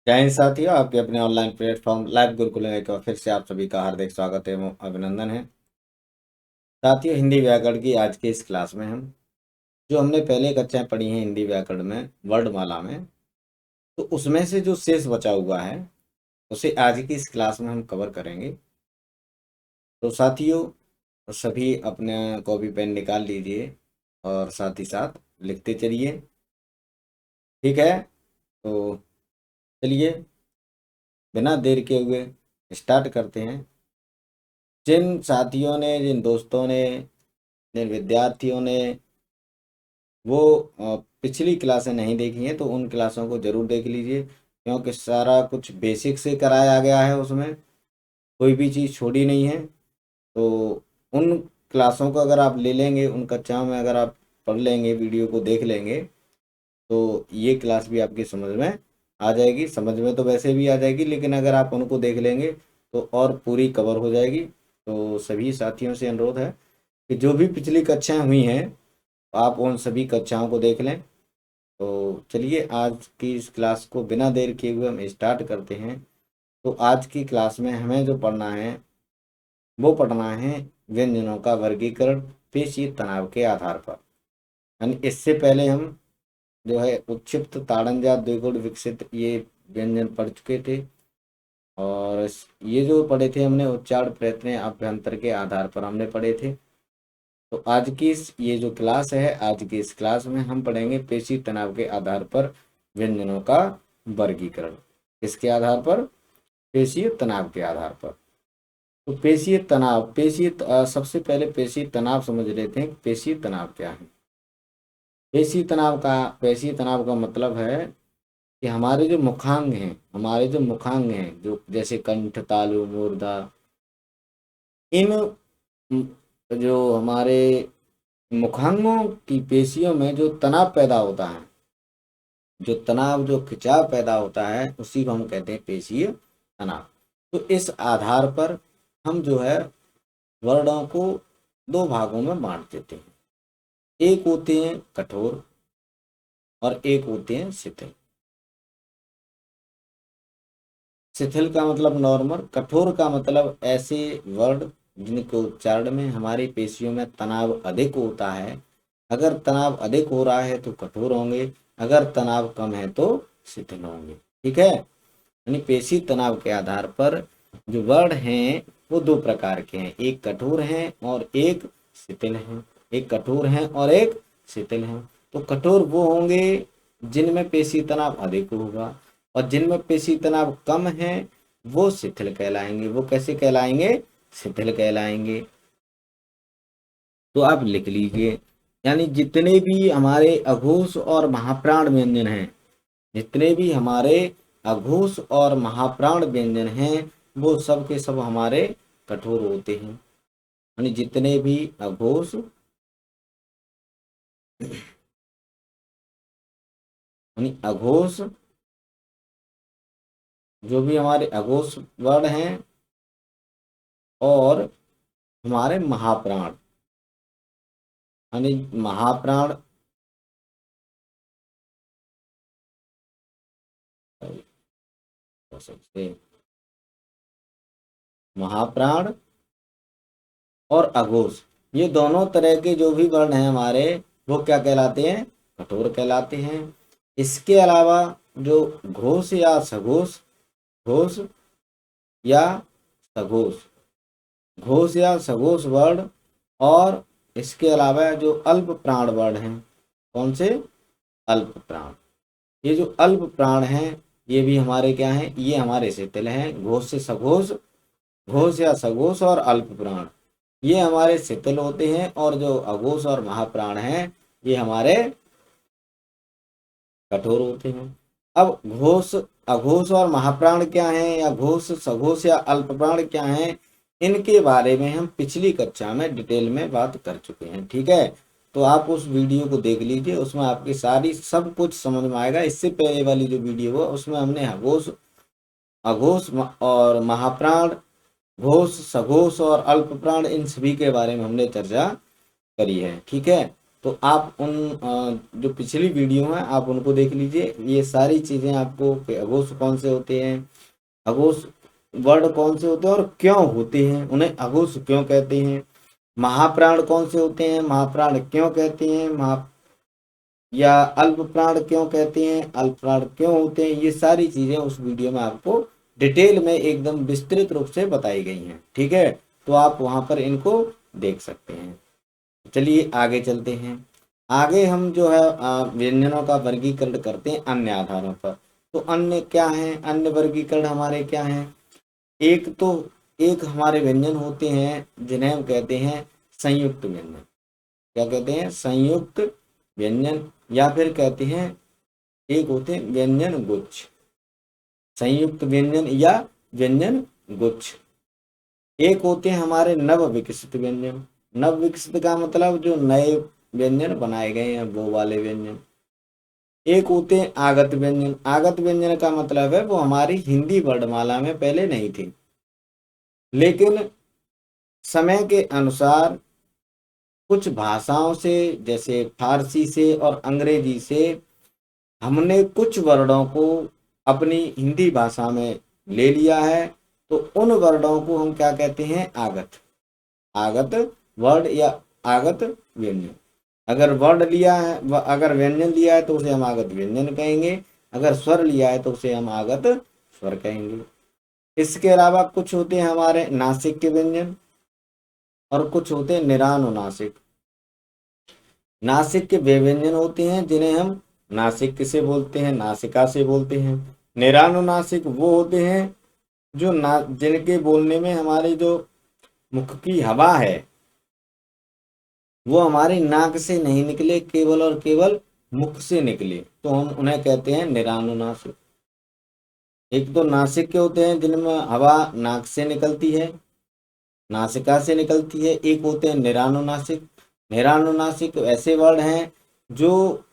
जय हिंद साथियों, आपके अपने ऑनलाइन प्लेटफॉर्म लाइव गुरुकुल में एक बार फिर से आप सभी का हार्दिक स्वागत एवं अभिनंदन है। साथियों, हिंदी व्याकरण की आज की इस क्लास में हम जो हमने पहले कक्षाएं पढ़ी हैं हिंदी व्याकरण में वर्णमाला में, तो उसमें से जो शेष बचा हुआ है उसे आज की इस क्लास में हम कवर करेंगे। तो साथियों, सभी अपने कॉपी पेन निकाल लीजिए और साथ ही साथ लिखते चलिए। ठीक है, तो चलिए बिना देर के हुए स्टार्ट करते हैं। जिन साथियों ने, जिन दोस्तों ने, जिन विद्यार्थियों ने वो पिछली क्लासें नहीं देखी हैं तो उन क्लासों को जरूर देख लीजिए, क्योंकि सारा कुछ बेसिक से कराया गया है, उसमें कोई भी चीज़ छोड़ी नहीं है। तो उन क्लासों को अगर आप ले लेंगे, उन कक्षाओं में अगर आप पढ़ लेंगे, वीडियो को देख लेंगे, तो ये क्लास भी आपकी समझ में आ जाएगी। समझ में तो वैसे भी आ जाएगी, लेकिन अगर आप उनको देख लेंगे तो और पूरी कवर हो जाएगी। तो सभी साथियों से अनुरोध है कि जो भी पिछली कक्षाएं हुई हैं आप उन सभी कक्षाओं को देख लें। तो चलिए आज की इस क्लास को बिना देर किए हुए हम स्टार्ट करते हैं। तो आज की क्लास में हमें जो पढ़ना है वो पढ़ना है व्यंजनों का वर्गीकरण पेशीय तनाव के आधार पर। यानी इससे पहले हम जो है उक्षिप्त, ताड़नजात, द्विगुण, विकसित ये व्यंजन पढ़ चुके थे। और ये जो पढ़े थे हमने उच्चारण, प्रयत्न, अभ्यंतर के आधार पर हमने पढ़े थे। तो आज की इस ये जो क्लास है, आज की इस क्लास में हम पढ़ेंगे पेशी तनाव के आधार पर व्यंजनों का वर्गीकरण। किसके आधार पर? पेशीय तनाव के आधार पर। तो पेशीय तनाव, सबसे पहले पेशीय तनाव समझ लेते हैं। पेशीय तनाव क्या है? पेशीय तनाव का मतलब है कि हमारे जो मुखांग हैं, जो जैसे कंठ, तालु, मूर्धा, इन जो हमारे मुखांगों की पेशियों में जो तनाव पैदा होता है, जो खिंचाव पैदा होता है, उसी को हम कहते हैं पेशीय तनाव। तो इस आधार पर हम जो है वर्णों को दो भागों में बांट देते हैं। एक होते हैं कठोर और एक होते हैं शिथिल। शिथिल का मतलब नॉर्मल, कठोर का मतलब ऐसे वर्ण जिनके उच्चारण में हमारी पेशियों में तनाव अधिक होता है। अगर तनाव अधिक हो रहा है तो कठोर होंगे, अगर तनाव कम है तो शिथिल होंगे। ठीक है, यानी पेशी तनाव के आधार पर जो वर्ण हैं वो दो प्रकार के हैं, एक कठोर हैं और एक शिथिल हैं। एक कठोर हैं और एक शिथिल हैं। तो कठोर वो होंगे जिनमें पेशी तनाव अधिक होगा, और जिनमें पेशी तनाव कम है वो शिथिल कहलाएंगे। वो कैसे कहलाएंगे? शिथिल कहलाएंगे। तो आप लिख लीजिए, यानी जितने भी हमारे अघोष और महाप्राण व्यंजन हैं, जितने भी हमारे अघोष और महाप्राण व्यंजन हैं, वो सब के सब हमारे कठोर होते हैं। यानी जितने भी अघोष, यानी अघोष, जो भी हमारे अघोष वर्ण हैं और हमारे महाप्राण, यानी महाप्राण, सबसे महाप्राण और अघोष, ये दोनों तरह के जो भी वर्ण हैं हमारे, वो क्या कहलाते हैं? कठोर कहलाते हैं। इसके अलावा जो घोष या सघोष, घोष या सघोष, घोष या सघोष वर्ण, और इसके अलावा जो अल्प प्राण वर्ण हैं, कौन से? अल्प प्राण। ये जो अल्प प्राण हैं ये भी हमारे क्या हैं? ये हमारे शिथिल हैं। घोष से सघोष, घोष या सघोष और अल्प प्राण ये हमारे शिथिल होते हैं, और जो अघोष और महाप्राण हैं ये हमारे कठोर होते हैं। अब घोष, अघोष और महाप्राण क्या हैं, या घोष, सघोष या अल्प प्राण क्या हैं, इनके बारे में हम पिछली कक्षा में डिटेल में बात कर चुके हैं। ठीक है, तो आप उस वीडियो को देख लीजिए, उसमें आपकी सारी सब कुछ समझ में आएगा। इससे पहले वाली जो वीडियो है उसमें हमने अघोष, और महाप्राण, घोष, सघोष और अल्प प्राण, इन सभी के बारे में हमने चर्चा करी है। ठीक है, तो आप उन जो पिछली वीडियो है आप उनको देख लीजिए। ये सारी चीजें आपको अघोष कौन से होते हैं, अघोष वर्ड कौन से होते हैं और क्यों होते हैं, उन्हें अघोष क्यों कहते हैं, महाप्राण कौन से होते हैं, महाप्राण क्यों कहते हैं, या अल्प प्राण क्यों कहते हैं, अल्प प्राण क्यों होते हैं, ये सारी चीजें उस वीडियो में आपको डिटेल में एकदम विस्तृत रूप से बताई गई हैं। ठीक है, तो आप वहां पर इनको देख सकते हैं। चलिए आगे चलते हैं। आगे हम जो है व्यंजनों का वर्गीकरण करते हैं अन्य आधारों पर। तो अन्य क्या है, अन्य वर्गीकरण हमारे क्या हैं। एक हमारे व्यंजन होते हैं जिन्हें हम कहते हैं संयुक्त व्यंजन। क्या कहते हैं, संयुक्त व्यंजन, या फिर कहते हैं एक होते हैं व्यंजन गुच्छ, संयुक्त व्यंजन या व्यंजन गुच्छ। एक होते हैं हमारे नव विकसित व्यंजन। नव विकसित का मतलब जो नए व्यंजन बनाए गए हैं वो वाले व्यंजन। एक होते हैं आगत व्यंजन। आगत व्यंजन का मतलब है वो हमारी हिंदी वर्णमाला में पहले नहीं थी, लेकिन समय के अनुसार कुछ भाषाओं से, जैसे फारसी से और अंग्रेजी से, हमने कुछ वर्णों को अपनी हिंदी भाषा में ले लिया है। तो उन वर्णों को हम क्या कहते हैं, आगत, आगत वर्ड या आगत व्यंजन। अगर वर्ड लिया है, अगर व्यंजन लिया है तो उसे हम आगत व्यंजन कहेंगे, अगर स्वर लिया है तो उसे हम आगत स्वर कहेंगे। इसके अलावा कुछ होते हैं हमारे नासिक के व्यंजन और कुछ होते हैं निरानुनासिक। नासिक के वे व्यंजन होते हैं जिन्हें हम नासिक से बोलते हैं, नासिका से बोलते हैं। निरानुनासिक वो होते हैं जो जिनके बोलने में हमारी जो मुख की हवा है वो हमारी नाक से नहीं निकले, केवल और केवल मुख से निकले, तो हम उन्हें कहते हैं निरानुनासिक। एक तो नासिक के होते हैं जिनमें हवा नाक से निकलती है, नासिका से निकलती है। एक होते हैं निरानुनासिक। निरानुनासिक ऐसे वर्ड हैं जो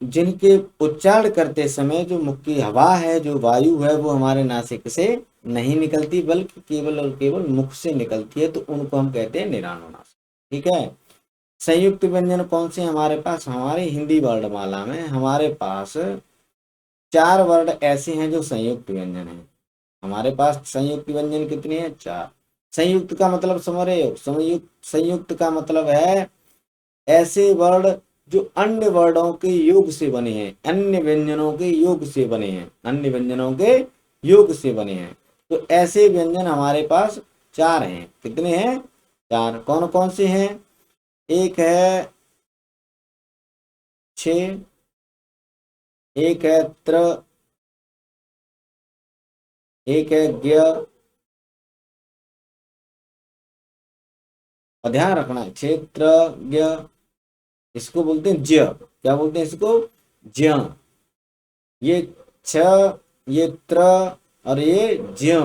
जिनके उच्चारण करते समय जो मुख की हवा है, जो वायु है, वो हमारे नासिक से नहीं निकलती बल्कि केवल और केवल मुख से निकलती है, तो उनको हम कहते हैं निरानुनासिक। ठीक है। संयुक्त व्यंजन कौन से हमारे पास, हमारे हिंदी वर्णमाला में हमारे पास 4 वर्ड ऐसे हैं जो संयुक्त व्यंजन है। हमारे पास संयुक्त व्यंजन कितने हैं, 4। संयुक्त का मतलब समझ रहे हो, संयुक्त का मतलब है ऐसे वर्ड जो अन्य वर्डों के योग से बने हैं, अन्य व्यंजनों के योग से बने हैं, अन्य व्यंजनों के योग से बने हैं। तो ऐसे व्यंजन हमारे पास 4 हैं। कितने हैं, 4। कौन कौन से हैं, एक है छ, एक है त्र, एक है ज्ञ, और ध्यान रखना है क्षेत्र ज्ञ, इसको बोलते हैं ज्य। क्या बोलते हैं इसको, ज्य। ये छ, ये त्र और ये ज्य,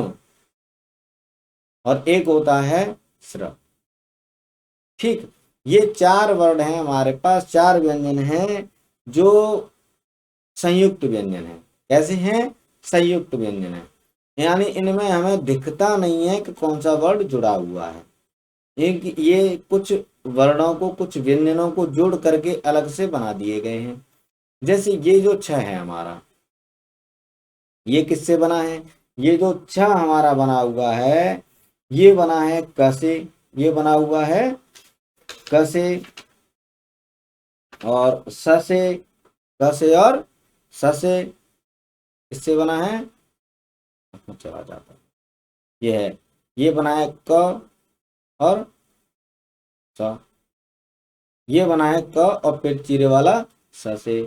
और एक होता है स्र। ठीक, ये 4 वर्ण हैं हमारे पास, 4 व्यंजन हैं जो संयुक्त व्यंजन है। कैसे हैं, संयुक्त व्यंजन है, यानी इनमें हमें दिखता नहीं है कि कौन सा वर्ड जुड़ा हुआ है। ये कुछ वर्णों को, कुछ व्यंजनों को जोड़ करके अलग से बना दिए गए हैं। जैसे ये जो छ है हमारा, ये किससे बना है, ये जो छ हमारा बना हुआ है ये बना है क से, ये बना हुआ है क से और स से, क से और स से, इससे बना है, चला जाता ये है, ये बना है क और स, ये बना है क और पेट चीरे वाला स से।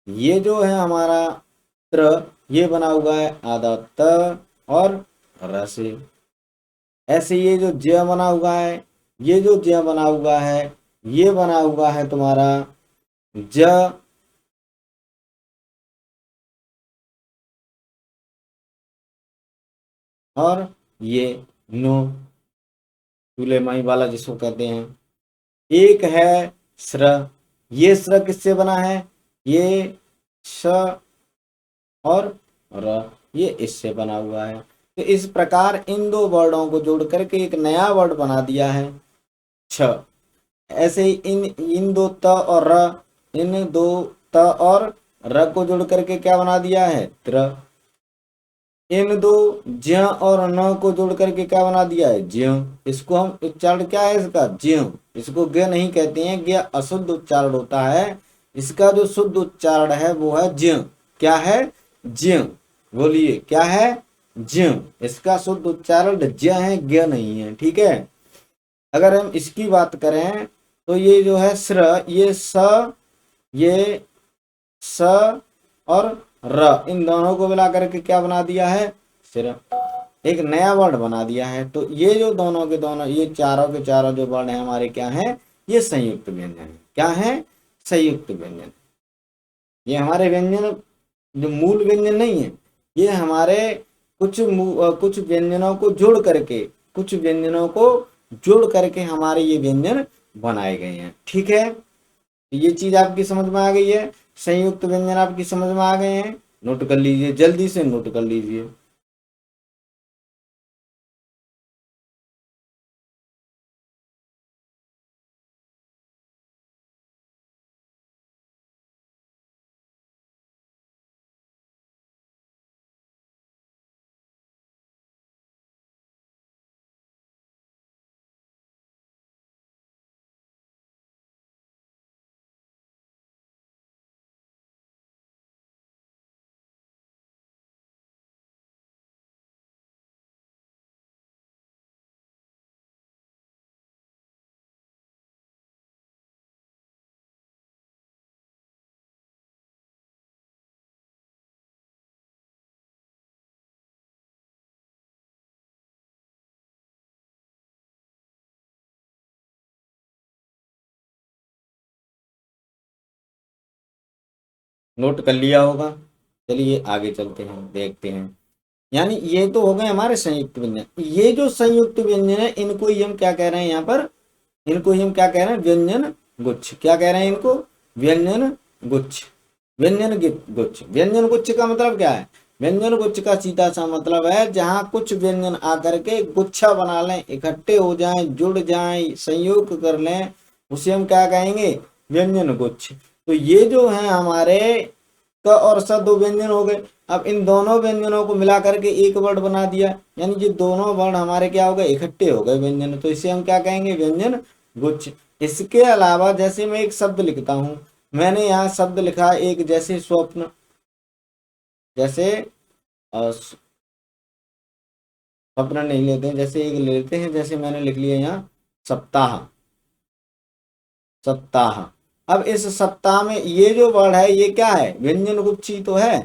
ये जो है हमारा त्र, ये बना हुआ है आधा त और र से। ऐसे ये जो ज बना हुआ है, ये जो ज बना हुआ है, ये बना हुआ है तुम्हारा ज और ये नो, चूल्हे माई वाला जिसको कहते हैं। एक है स्र, ये स्र किससे बना है, ये श और र, ये इससे बना हुआ है। तो इस प्रकार इन 2 वर्डों को जोड़ करके एक नया वर्ड बना दिया है छ। ऐसे ही इन दो त और र, इन दो त और र को जोड़ करके क्या बना दिया है, त्र। इन दो ज्य और न को जोड़ करके क्या बना दिया है, ज्य। इसको हम उच्चारण क्या है इसका, ज्य। इसको ग नहीं कहते हैं, ग अशुद्ध उच्चारण होता है। इसका जो शुद्ध उच्चारण है वो है ज्य। क्या है, ज्य। बोलिए क्या है, ज्य। इसका शुद्ध उच्चारण ज्य है, ग नहीं है। ठीक है। अगर हम इसकी बात करें तो ये जो है स्र, ये स, ये स और र, इन दोनों को मिला करके क्या बना दिया है, सिर। एक नया वर्ण बना दिया है। तो ये जो दोनों के दोनों, ये चारों के चारों जो वर्ण है हमारे क्या है, ये संयुक्त व्यंजन है। क्या है, संयुक्त व्यंजन। ये हमारे व्यंजन जो मूल व्यंजन नहीं है, ये हमारे कुछ व्यंजनों को जोड़ करके, कुछ व्यंजनों को जोड़ करके हमारे ये व्यंजन बनाए गए हैं। ठीक है। ये चीज आपकी समझ में आ गई है, संयुक्त व्यंजन आपकी समझ में आ गए हैं। नोट कर लीजिए, जल्दी से नोट कर लीजिए। नोट कर लिया होगा। चलिए आगे चलते हैं, देखते हैं। यानी ये तो हो गए हमारे संयुक्त व्यंजन। ये जो संयुक्त व्यंजन है इनको ही हम क्या कह रहे हैं यहाँ पर, इनको ही हम क्या कह रहे हैं, व्यंजन गुच्छ। क्या कह रहे हैं इनको, व्यंजन गुच्छ। व्यंजन गुच्छ, व्यंजन गुच्छ का मतलब क्या है, व्यंजन गुच्छ का सीधा सा मतलब है जहां कुछ व्यंजन आकर के गुच्छा बना लें, इकट्ठे हो जाएं, जुड़ जाएं, संयोग कर लें, उसे हम क्या कहेंगे, व्यंजन गुच्छ। तो ये जो है हमारे क और स दो व्यंजन हो गए। अब इन दोनों व्यंजनों को मिला करके एक वर्ण बना दिया, यानी ये दोनों वर्ण हमारे क्या हो गए, इकट्ठे हो गए व्यंजन। तो इसे हम क्या कहेंगे, व्यंजन गुच्छ। इसके अलावा जैसे मैं एक शब्द लिखता हूं, मैंने यहाँ शब्द लिखा एक, जैसे स्वप्न, जैसे स्वप्न नहीं लेते हैं, जैसे एक लेते हैं, जैसे मैंने लिख लिया यहाँ सप्ताह, सप्ताह। अब इस सप्ताह में ये जो वर्ण है ये क्या है, व्यंजन गुच्छी तो है,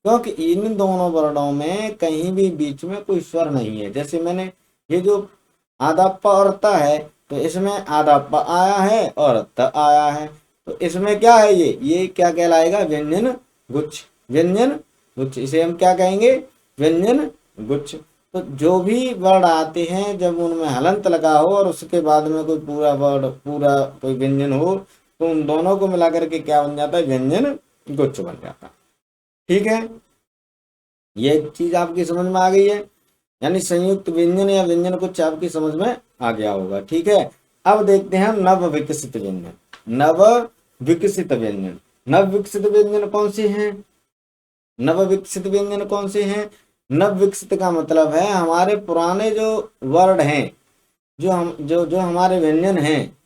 क्योंकि इन दोनों वर्णों में कहीं भी बीच में कोई स्वर नहीं है। जैसे मैंने ये जो आधा प और त है, तो इसमें आधा प आया है और त आया है, तो इसमें क्या है, ये क्या कहलाएगा, व्यंजन गुच्छ। व्यंजन गुच्छ, इसे हम क्या कहेंगे, व्यंजन गुच्छ। तो जो भी वर्ण आते हैं जब उनमें हलंत लगा हो और उसके बाद में कोई पूरा वर्ड, पूरा कोई व्यंजन हो, तो उन दोनों को मिलाकर के क्या बन जाता है, व्यंजन गुच्छ बन जाता है। ठीक है। ये चीज आपकी समझ में आ गई है, यानी संयुक्त व्यंजन या व्यंजन गुच्छ आपकी समझ में आ गया होगा। ठीक है। अब देखते हैं नव विकसित व्यंजन। नव विकसित व्यंजन, नव विकसित व्यंजन कौन से हैं, नव विकसित व्यंजन कौन से हैं। नव विकसित का मतलब है हमारे पुराने जो वर्ड हैं, जो हमारे व्यंजन हैं,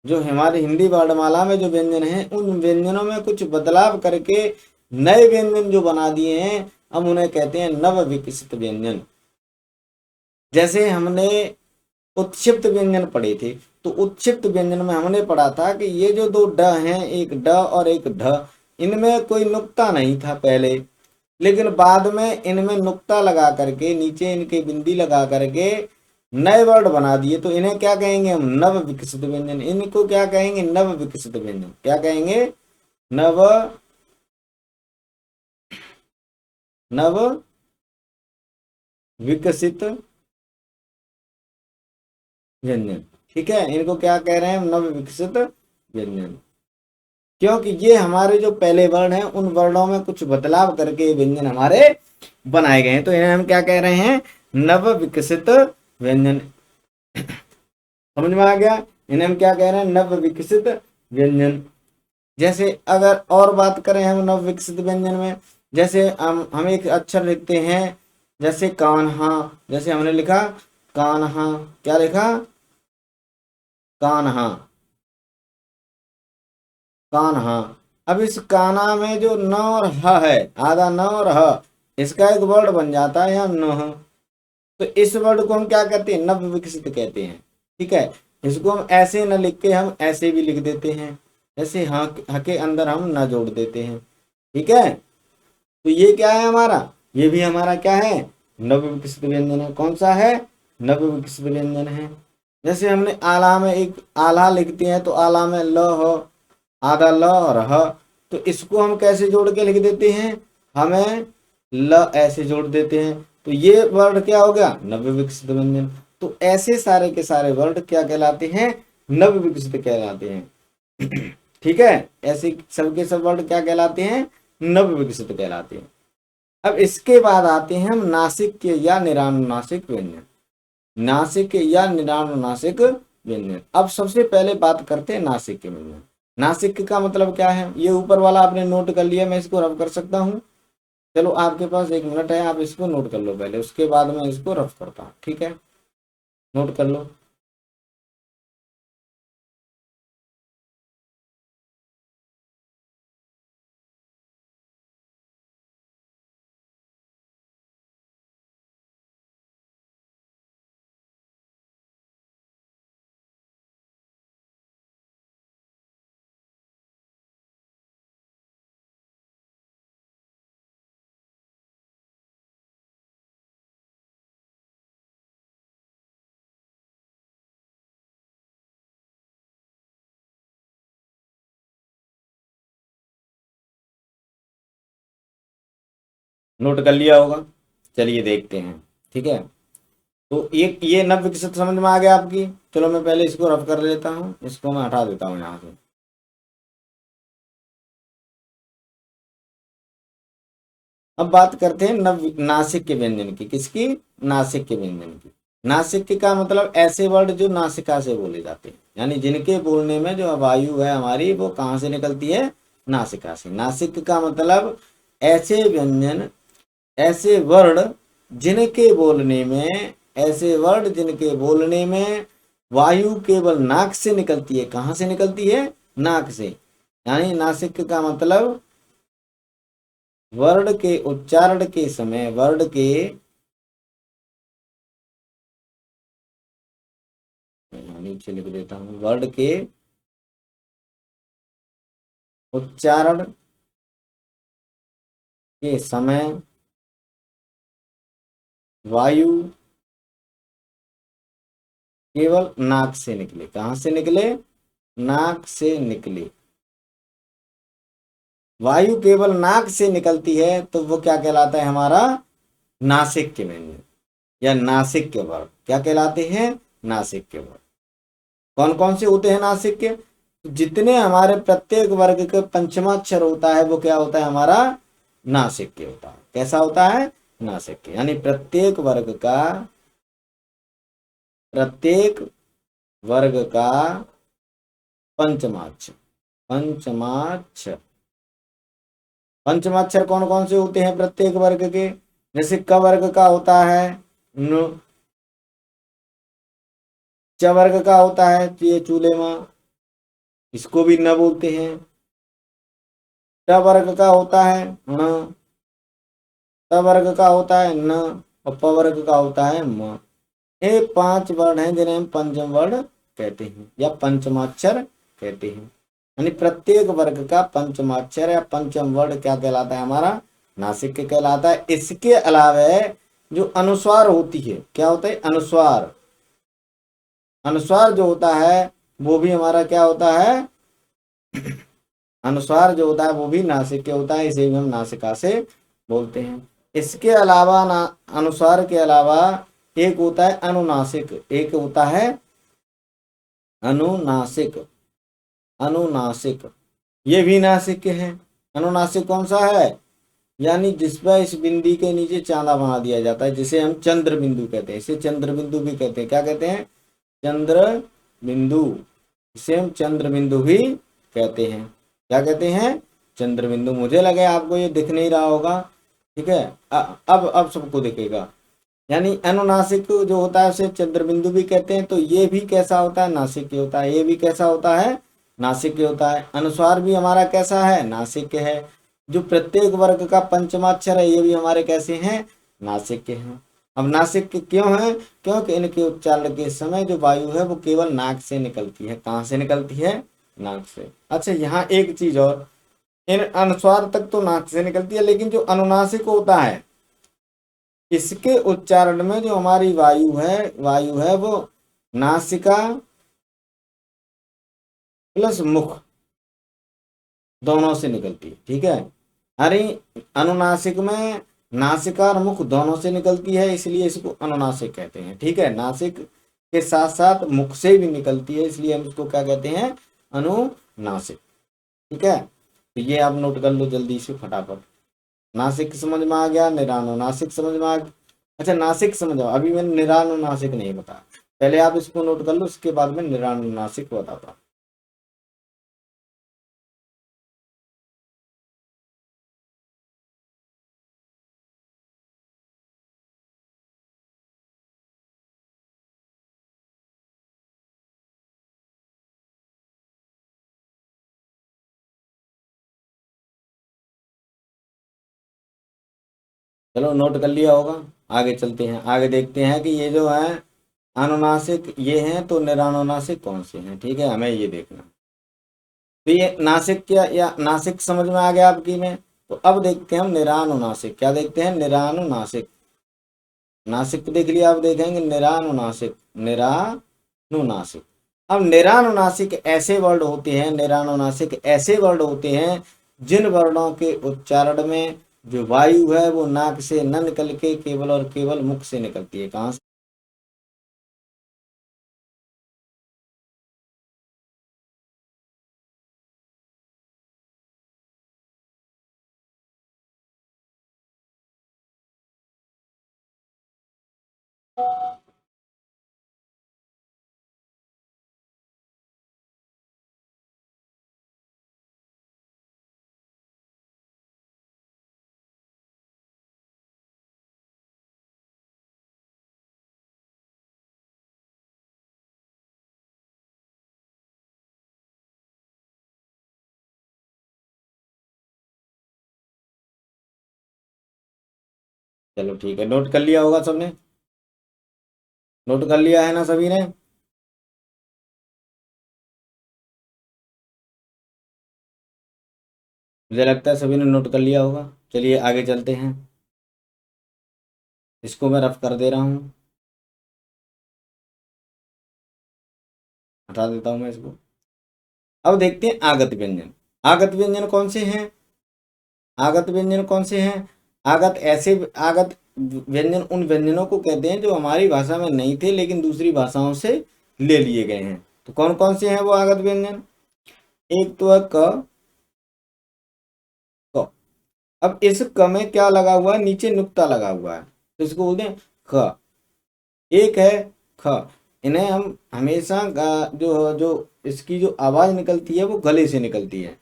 जो हमारे हिंदी वर्णमाला में जो व्यंजन हैं, उन व्यंजनों में कुछ बदलाव करके नए व्यंजन जो बना दिए हैं, हम उन्हें कहते हैं नव विकसित व्यंजन। जैसे हमने उत्क्षिप्त व्यंजन पढ़े थे, तो उत्क्षिप्त व्यंजन में हमने पढ़ा था कि ये जो दो ड हैं, एक ड और एक ढ, इनमें कोई नुक्ता नहीं था पहले, लेकिन बाद में इनमें नुक्ता लगा करके, नीचे इनके बिंदी लगा करके नए वर्ड बना दिए। तो इन्हें क्या कहेंगे हम, नव विकसित व्यंजन। इनको क्या कहेंगे, नव विकसित व्यंजन। क्या कहेंगे, नव, नव विकसित व्यंजन। ठीक है। इनको क्या कह रहे हैं, नव विकसित व्यंजन, क्योंकि ये हमारे जो पहले वर्ण हैं उन वर्णों में कुछ बदलाव करके ये व्यंजन हमारे बनाए गए हैं। तो इन्हें हम क्या कह रहे हैं, नव विकसित व्यंजन। समझ में आ गया। इन्हें हम क्या कह रहे हैं, नव विकसित व्यंजन। जैसे अगर और बात करें हम नव विकसित व्यंजन में, जैसे हम एक अक्षर लिखते हैं, जैसे कान्हा, जैसे हमने लिखा कान्हा, क्या लिखा, कान्हा, कान्हा। अब इस कान्हा में जो न और ह है, आधा न और ह, इसका एक वर्ड बन जाता है यहाँ न। तो इस वर्ड को हम क्या कहते हैं, नव विकसित कहते हैं। ठीक है, इसको हम ऐसे न लिख के हम ऐसे भी लिख देते हैं, जैसे ह के अंदर हम न जोड़ देते हैं। ठीक है, तो ये क्या है हमारा, ये भी हमारा क्या है, नव विकसित व्यंजन है। कौन सा है, नव विकसित व्यंजन है। जैसे हमने आला में एक आला लिखते हैं, तो आला में ल हो, आधा ल और ह, तो इसको हम कैसे जोड़ के लिख देते हैं, हमें ल ऐसे जोड़ देते हैं, तो ये वर्ड क्या हो गया, नव विकसित व्यंजन। तो ऐसे सारे के सारे वर्ड क्या कहलाते हैं, नव विकसित कहलाते हैं। ठीक है, ऐसे सब के सब वर्ड क्या कहलाते हैं, नव विकसित कहलाते हैं। अब इसके बाद आते हैं हम नासिक के या निरानुनासिक व्यंजन। नासिक या निरानुनासिक व्यंजन। अब सबसे पहले बात करते हैं नासिक के व्यंजन। नासिक का मतलब क्या है, ये ऊपर वाला आपने नोट कर लिया, मैं इसको रफ कर सकता हूँ। चलो आपके पास 1 मिनट है, आप इसको नोट कर लो पहले, उसके बाद मैं इसको रफ करता हूँ। ठीक है, नोट कर लो। नोट कर लिया होगा, चलिए देखते हैं। ठीक है, तो ये नव विकसित समझ में आ गया आपकी। चलो मैं पहले इसको रफ कर लेता हूँ, इसको मैं हटा देता हूँ यहाँ से। अब बात करते हैं नव नासिक के व्यंजन की, किसकी, नासिक के व्यंजन की। नासिक का मतलब ऐसे वर्ड जो नासिका से बोले जाते हैं, यानी जिनके बोलने में जो वायु है हमारी वो कहाँ से निकलती है, नासिका से। नासिक का मतलब ऐसे व्यंजन, ऐसे वर्ड जिनके बोलने में, ऐसे वर्ड जिनके बोलने में वायु केवल नाक से निकलती है। कहाँ से निकलती है, नाक से। यानी नासिक का मतलब वर्ड के उच्चारण के समय, वर्ड के, नीचे लिख देता हूं, वर्ड के उच्चारण के समय वायु केवल नाक से निकले। कहां से निकले, नाक से निकले। वायु केवल नाक से निकलती है तो वो क्या कहलाता है, हमारा नासिक के व्यंजन या नासिक के वर्ड। क्या कहलाते हैं, नासिक के वर्ड। कौन कौन से होते हैं नासिक के, जितने हमारे प्रत्येक वर्ग का पंचमाक्षर होता है वो क्या होता है, हमारा नासिक के होता है। कैसा होता है, नासिक के। यानी प्रत्येक वर्ग का, प्रत्येक वर्ग का पंचमाक्षर, पंचमाक्षर। पंचमाक्षर कौन कौन से होते हैं प्रत्येक वर्ग के, जैसे क वर्ग का होता है नु, च वर्ग का होता है ये चूल्हे में, इसको भी न बोलते हैं। ट वर्ग का होता है ण, ट वर्ग का होता है न, और प वर्ग का होता है म। ये 5 वर्ण हैं जिन्हें हम पंचम वर्ण कहते हैं या पंचमाक्षर कहते हैं। यानी प्रत्येक वर्ग का पंचमाक्षर या पंचम वर्ण क्या कहलाता है, हमारा नासिक कहलाता है। इसके अलावा जो अनुस्वार होती है, क्या होता है, अनुस्वार। अनुस्वार जो होता है वो भी हमारा क्या होता है, अनुस्वार जो होता है वो भी नासिक के होता है, इसे भी हम नासिका से बोलते हैं। इसके अलावा अनुस्वार के अलावा एक होता है अनुनासिक, एक होता है अनुनासिक। अनुनासिक ये भी नासिक के हैं। अनुनासिक कौन सा है, यानी जिस पर इस बिंदी के नीचे चांदा बना दिया जाता है, जिसे हम चंद्र बिंदु कहते हैं। इसे चंद्र बिंदु भी कहते हैं। क्या कहते हैं, चंद्र बिंदु। इसे हम चंद्र बिंदु भी कहते हैं। क्या कहते हैं? चंद्र बिंदु। मुझे लगे आपको ये दिख नहीं रहा होगा, ठीक है। अब सबको दिखेगा। यानी अनुनासिक जो होता है उसे चंद्र बिंदु भी कहते हैं। तो ये भी कैसा होता है? नासिक होता है। ये भी कैसा होता है? नासिक होता है। अनुस्वार भी हमारा कैसा है? नासिक है। जो प्रत्येक वर्ग का पंचमाक्षर है ये भी हमारे कैसे हैं? नासिक हैं। अब नासिक क्यों है? क्योंकि इनके उच्चारण के समय जो वायु है वो केवल नाक से निकलती है। कहाँ से निकलती है? नाक से। अच्छा, यहाँ एक चीज और, इन अनुस्वार तक तो नाक से निकलती है, लेकिन जो अनुनासिक होता है इसके उच्चारण में जो हमारी वायु है वो नासिका प्लस मुख दोनों से निकलती है, ठीक है। अरे अनुनासिक में नासिका और मुख दोनों से निकलती है, इसलिए इसको अनुनासिक कहते हैं, ठीक है। नासिक के साथ साथ मुख से भी निकलती है, इसलिए हम इसको क्या कहते हैं? अनुनासिक, ठीक है। तो ये आप नोट कर लो जल्दी से फटाफट। नासिक समझ में आ गया, निरानुनासिक समझ में आ गया। अच्छा, नासिक समझ आओ, अभी मैंने निरानुनासिक नहीं बताया। पहले आप इसको नोट कर लो, उसके बाद में निरानुनासिक बताता हूँ। चलो नोट कर लिया होगा। आगे चलते हैं, आगे देखते हैं कि ये जो है अनुनासिक ये हैं, तो निरानुनासिक कौन से हैं, ठीक है, हमें ये देखना। तो ये नासिक क्या या नासिक समझ में आ गया आपकी में। तो अब देखते हैं हम निरानुनासिक। क्या देखते हैं? निरानुनासिक। नासिक को देख लिया, अब देखेंगे निरानुनासिक। निरानुनासिक। अब निरानुनासिक ऐसे वर्ड होते हैं, निरानुनासिक ऐसे वर्ड होते हैं जिन वर्णों के उच्चारण में जो वायु है वो नाक से न निकल के केवल और केवल मुख से निकलती है। कहाँ से? चलो ठीक है, नोट कर लिया होगा सबने। नोट कर लिया है ना सभी ने? मुझे लगता है सभी ने नोट कर लिया होगा। चलिए आगे चलते हैं। इसको मैं रफ कर दे रहा हूँ, हटा देता हूँ मैं इसको। अब देखते हैं आगत व्यंजन। आगत व्यंजन कौन से हैं? आगत व्यंजन कौन से हैं? आगत व्यंजन उन व्यंजनों को कहते हैं जो हमारी भाषा में नहीं थे लेकिन दूसरी भाषाओं से ले लिए गए हैं। तो कौन कौन से हैं वो आगत व्यंजन? एक तो है क। क। अब इस क में क्या लगा हुआ है? नीचे नुक्ता लगा हुआ है, तो इसको बोलते हैं ख। एक है ख। इन्हें हम हमेशा जो जो इसकी जो आवाज निकलती है वो गले से निकलती है।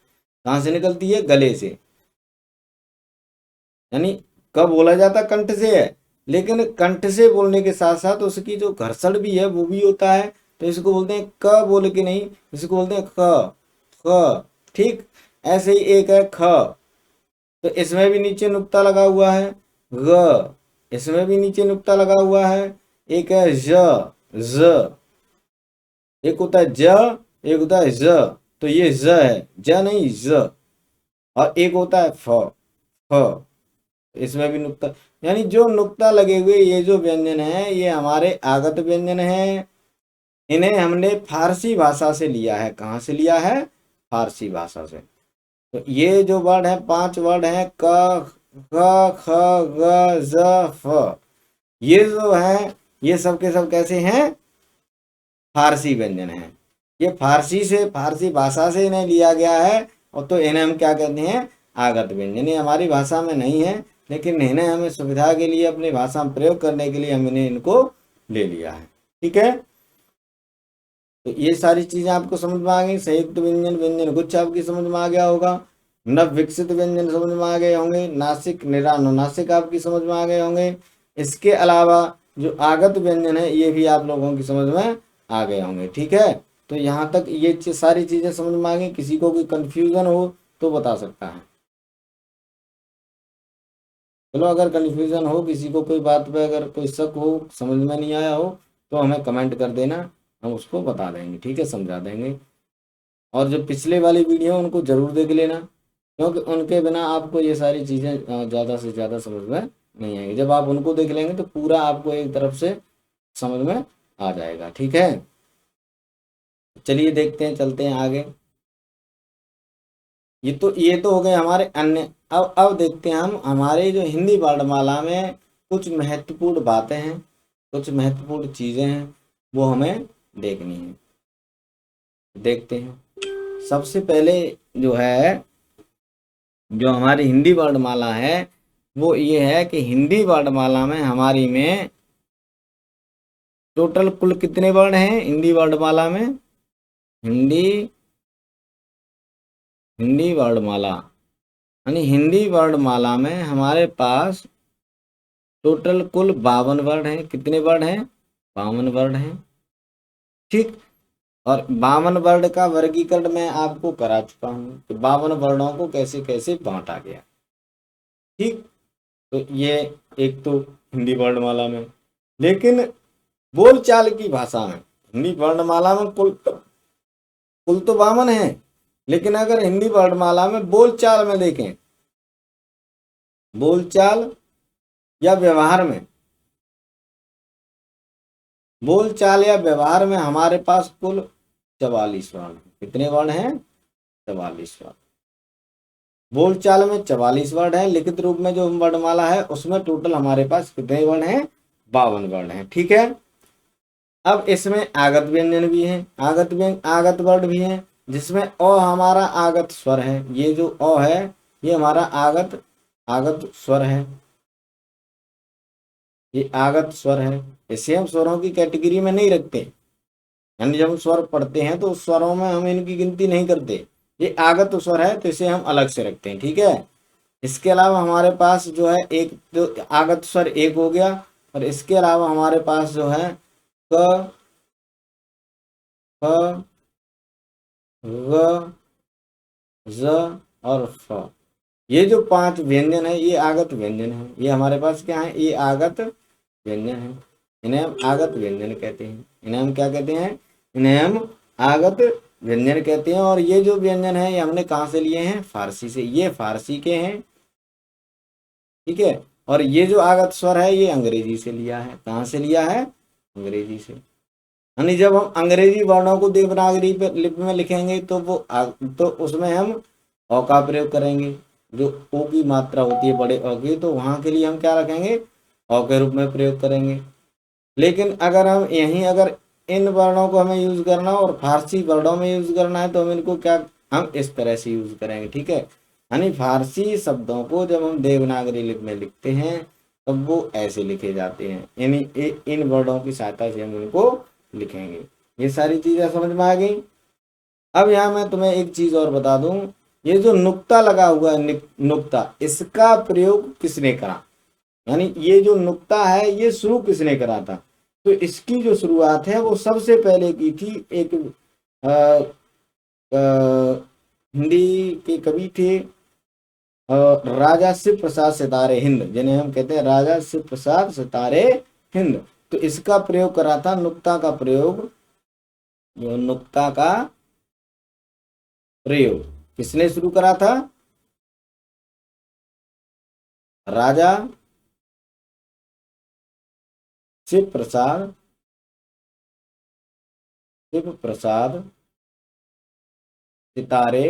कहाँ से निकलती है? गले से। यानी क बोला जाता कंठ से है, लेकिन कंठ से बोलने के साथ साथ उसकी जो घर्षण भी है वो भी होता है। तो इसको बोलते हैं क बोल के नहीं, इसको बोलते हैं ख। ख, ठीक। ऐसे ही एक है ख, तो इसमें भी नीचे नुक्ता लगा हुआ है। ग, इसमें भी नीचे नुक्ता लगा हुआ है। एक है ज। एक होता है ज, एक होता है ज। तो ये ज है, ज नहीं ज। और एक होता है फ। फ, इसमें भी नुक्ता। यानी जो नुक्ता लगे हुए ये जो व्यंजन है ये हमारे आगत व्यंजन है। इन्हें हमने फारसी भाषा से लिया है। कहाँ से लिया है? फारसी भाषा से। तो ये जो वर्ड है, 5 वर्ड है, क ख ख ग ज फ, ये जो है ये सब के सब कैसे हैं? फारसी व्यंजन है। ये फारसी से, फारसी भाषा से इन्हें लिया गया है। और तो इन्हें हम क्या कहते हैं? आगत व्यंजन। ये हमारी भाषा में नहीं है, लेकिन इन्हें हमें सुविधा के लिए अपनी भाषा में प्रयोग करने के लिए हमने इनको ले लिया है, ठीक है। तो ये सारी चीजें आपको समझ में आ गई। संयुक्त व्यंजन, व्यंजन गुच्छ आपकी समझ में आ गया होगा। नव विकसित व्यंजन समझ में आ गए होंगे। नासिक, निरानुनासिक आपकी समझ में आ गए होंगे। इसके अलावा जो आगत व्यंजन है ये भी आप लोगों की समझ में आ गए होंगे। ठीक है, तो यहाँ तक ये सारी चीजें समझ में आ गई। किसी को कोई कंफ्यूजन हो तो बता सकता है। चलो, अगर कंफ्यूजन हो, किसी को कोई बात पे अगर कोई शक हो, समझ में नहीं आया हो, तो हमें कमेंट कर देना, हम उसको बता देंगे। ठीक है, समझा देंगे। और जो पिछले वाली वीडियो है उनको जरूर देख लेना, क्योंकि उनके बिना आपको ये सारी चीज़ें ज़्यादा से ज़्यादा समझ में नहीं आएगी। जब आप उनको देख लेंगे तो पूरा आपको एक तरफ से समझ में आ जाएगा। ठीक है, चलिए देखते हैं, चलते हैं आगे। ये तो हो गए हमारे अन्य। अब देखते हैं हम हमारे जो हिंदी वर्णमाला में कुछ महत्वपूर्ण बातें हैं, कुछ महत्वपूर्ण चीजें हैं, वो हमें देखनी है। देखते हैं। सबसे पहले जो है, जो हमारी हिंदी वर्णमाला है वो ये है कि हिंदी वर्णमाला में हमारी में टोटल कुल कितने वर्ण हैं हिंदी वर्णमाला में। हिंदी हिंदी वर्णमाला यानी हिंदी वर्णमाला में हमारे पास टोटल कुल 52 वर्ण हैं। कितने वर्ण हैं? 52 वर्ण हैं। ठीक, और 52 वर्ण का वर्गीकरण मैं आपको करा चुका हूं कि 52 वर्णों को कैसे कैसे बांटा गया। ठीक, तो ये एक तो हिंदी वर्णमाला में। लेकिन बोलचाल की भाषा में हिंदी वर्णमाला में कुल कुल तो 52 है, लेकिन अगर हिंदी वर्णमाला में बोलचाल में देखें, बोलचाल या व्यवहार में, बोलचाल या व्यवहार में हमारे पास कुल 44 वर्ण है। कितने वर्ण हैं? 44 वर्ण। बोलचाल में 44 वर्ण है, लिखित रूप में जो वर्णमाला है उसमें टोटल हमारे पास कितने वर्ण हैं? 52 वर्ण है। ठीक है, अब इसमें आगत व्यंजन भी है, आगत वर्ण भी है, जिसमें अ हमारा आगत स्वर है। ये जो अ है ये हमारा आगत आगत स्वर है, ये आगत स्वर है। इसे हम स्वरों की कैटेगरी में नहीं रखते, यानी जब हम स्वर पढ़ते हैं तो उस स्वरों में हम इनकी गिनती नहीं करते। ये आगत स्वर है तो इसे हम अलग से रखते हैं। ठीक है, इसके अलावा हमारे पास जो है एक जो आगत स्वर एक हो गया, और इसके अलावा हमारे पास जो है क, ख, ग, ज और फ, ये जो 5 व्यंजन है ये आगत व्यंजन है। ये हमारे पास क्या है? ये आगत व्यंजन है। इन्हें हम आगत व्यंजन कहते हैं। इन्हें हम क्या कहते हैं? इन्हें हम आगत व्यंजन कहते हैं। और ये जो व्यंजन है ये हमने कहाँ से लिए हैं? फारसी से। ये फारसी के हैं। ठीक है, और ये जो आगत स्वर है ये अंग्रेजी से लिया है। कहाँ से लिया है? अंग्रेजी से। यानी जब हम अंग्रेजी वर्णों को देवनागरी लिपि में लिखेंगे तो तो उसमें हम अ का प्रयोग करेंगे। जो ओ की मात्रा होती है बड़े अ की, तो वहां के लिए हम क्या रखेंगे? अ के रूप में प्रयोग करेंगे। लेकिन अगर हम यहीं अगर इन वर्णों को हमें यूज करना और फारसी वर्णों में यूज करना है तो हम इनको क्या, हम इस तरह से यूज करेंगे। ठीक है, यानी फारसी शब्दों को जब हम देवनागरी लिपि में लिखते हैं तब वो ऐसे लिखे जाते हैं, यानी इन वर्णों की सहायता से हम इनको लिखेंगे। ये सारी चीजें समझ में आ गई। अब यहाँ मैं तुम्हें एक चीज और बता दूं, ये जो नुक्ता लगा हुआ है, नुक्ता, इसका प्रयोग किसने करा? यानी ये जो नुक्ता है ये शुरू किसने करा था? तो इसकी जो शुरुआत है वो सबसे पहले की थी एक अ, हिंदी के कवि थे राजा शिव प्रसाद सितारे हिंद, जिन्हें हम कहते हैं राजा शिव प्रसाद सितारे हिंद। तो इसका प्रयोग करा था, नुक्ता का प्रयोग। जो नुक्ता का प्रयोग किसने शुरू करा था? राजा शिव प्रसाद सितारे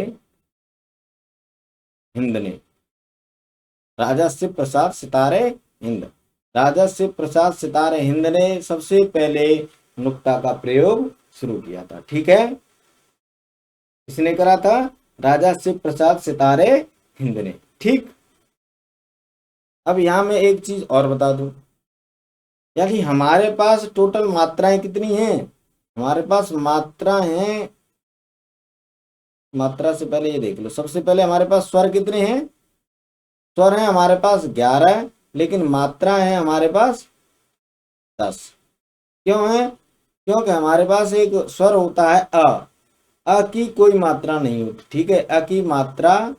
हिंद ने। राजा शिव प्रसाद सितारे हिंद, राजा शिव प्रसाद सितारे हिंद ने सबसे पहले नुक्ता का प्रयोग शुरू किया था। ठीक है, किसने करा था? राजा शिव प्रसाद सितारे हिंद ने। ठीक, अब यहां मैं एक चीज और बता दूं, यानी हमारे पास टोटल मात्राएं कितनी हैं? हमारे पास मात्रा है, मात्रा से पहले ये देख लो, सबसे पहले हमारे पास स्वर कितने हैं? स्वर है हमारे पास 11, लेकिन मात्रा है हमारे पास 10। क्यों है? क्योंकि हमारे पास एक स्वर होता है अ की कोई मात्रा नहीं होती, ठीक है, अ की मात्रा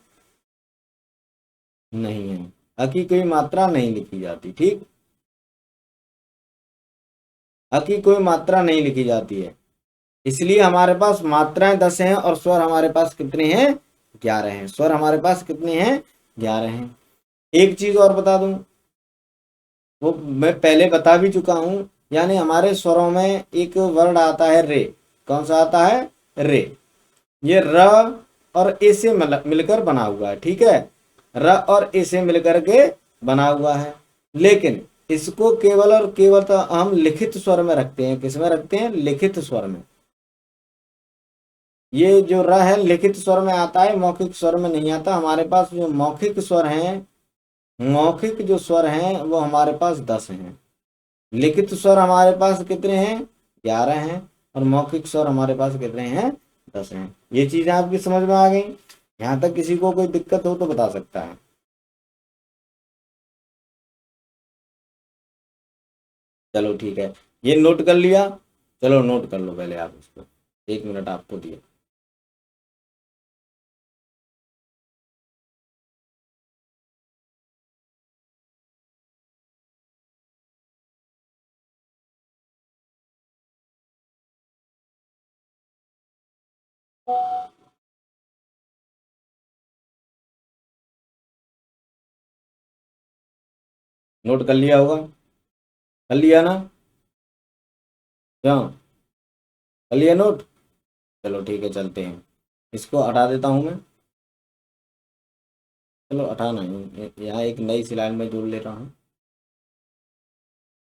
नहीं है, अ की कोई मात्रा नहीं लिखी जाती, ठीक, अ की कोई मात्रा नहीं लिखी जाती है, इसलिए हमारे पास मात्राएं 10 हैं और स्वर हमारे पास कितने हैं? 11 हैं। स्वर हमारे पास कितने हैं? 11 हैं। एक चीज और बता दूं, वो मैं पहले बता भी चुका हूं, यानी हमारे स्वरों में एक वर्ड आता है रे। कौन सा आता है? रे। ये र और ए से मिलकर बना हुआ है, ठीक है, र और ए से मिलकर के बना हुआ है, लेकिन इसको केवल और केवल तो हम लिखित स्वर में रखते हैं। किस में रखते हैं? लिखित स्वर में। ये जो र है लिखित स्वर में आता है, मौखिक स्वर में नहीं आता। हमारे पास जो मौखिक स्वर हैं, मौखिक जो स्वर हैं वो हमारे पास 10 हैं। लिखित स्वर हमारे पास कितने हैं? 11 हैं। और मौखिक स्वर हमारे पास कितने हैं? 10 हैं। ये चीजें आपकी समझ में आ गई? यहाँ तक किसी को कोई दिक्कत हो तो बता सकता है। चलो ठीक है, ये नोट कर लिया। चलो नोट कर लो पहले आप इसको, 1 मिनट आपको दिया। नोट कर लिया होगा? कर लिया ना? क्यों? कर लिया नोट? चलो ठीक है, चलते हैं। इसको हटा देता हूं मैं। चलो हटाना है, यहाँ एक नई सी लाइन में जोड़ ले रहा हूँ,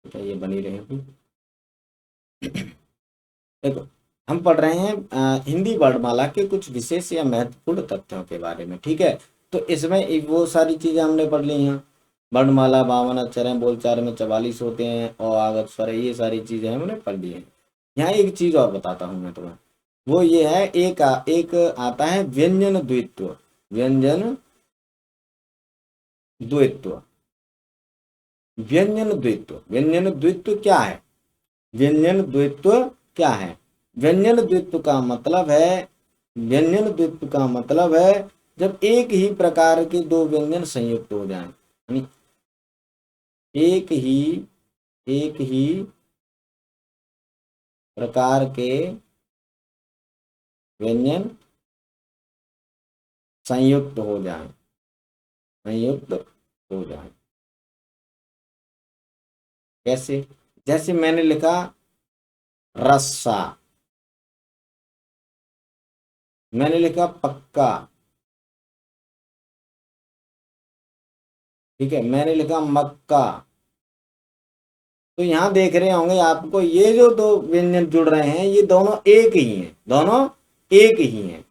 ठीक है, ये बनी रहेगी। देखो, हम पढ़ रहे हैं हिंदी वर्णमाला के कुछ विशेष या महत्वपूर्ण तथ्यों के बारे में, ठीक है। तो इसमें वो सारी चीजें हमने पढ़ ली हैं। वर्णमाला 52 अक्षर हैं, बोलचाल में 44 होते हैं, और आगत स्वर है, ये सारी चीजें हमने पढ़ ली हैं। यहाँ एक चीज और बताता हूँ मैं तुम्हें, वो ये है, एक आता है व्यंजन द्वित्व। व्यंजन द्वित्व। व्यंजन द्वित्व। व्यंजन द्वित्व क्या है? व्यंजन द्वित्व क्या है? व्यंजन द्वित्व का मतलब है, व्यंजन द्वित्व का मतलब है जब एक ही प्रकार के दो व्यंजन संयुक्त हो जाएं, यानी एक ही प्रकार के व्यंजन संयुक्त हो जाएं, संयुक्त हो जाएं। कैसे? जैसे मैंने लिखा रस्सा, मैंने लिखा पक्का, ठीक है, मैंने लिखा मक्का। तो यहाँ देख रहे होंगे आपको, ये जो दो व्यंजन जुड़ रहे हैं ये दोनों एक ही हैं, दोनों एक ही हैं।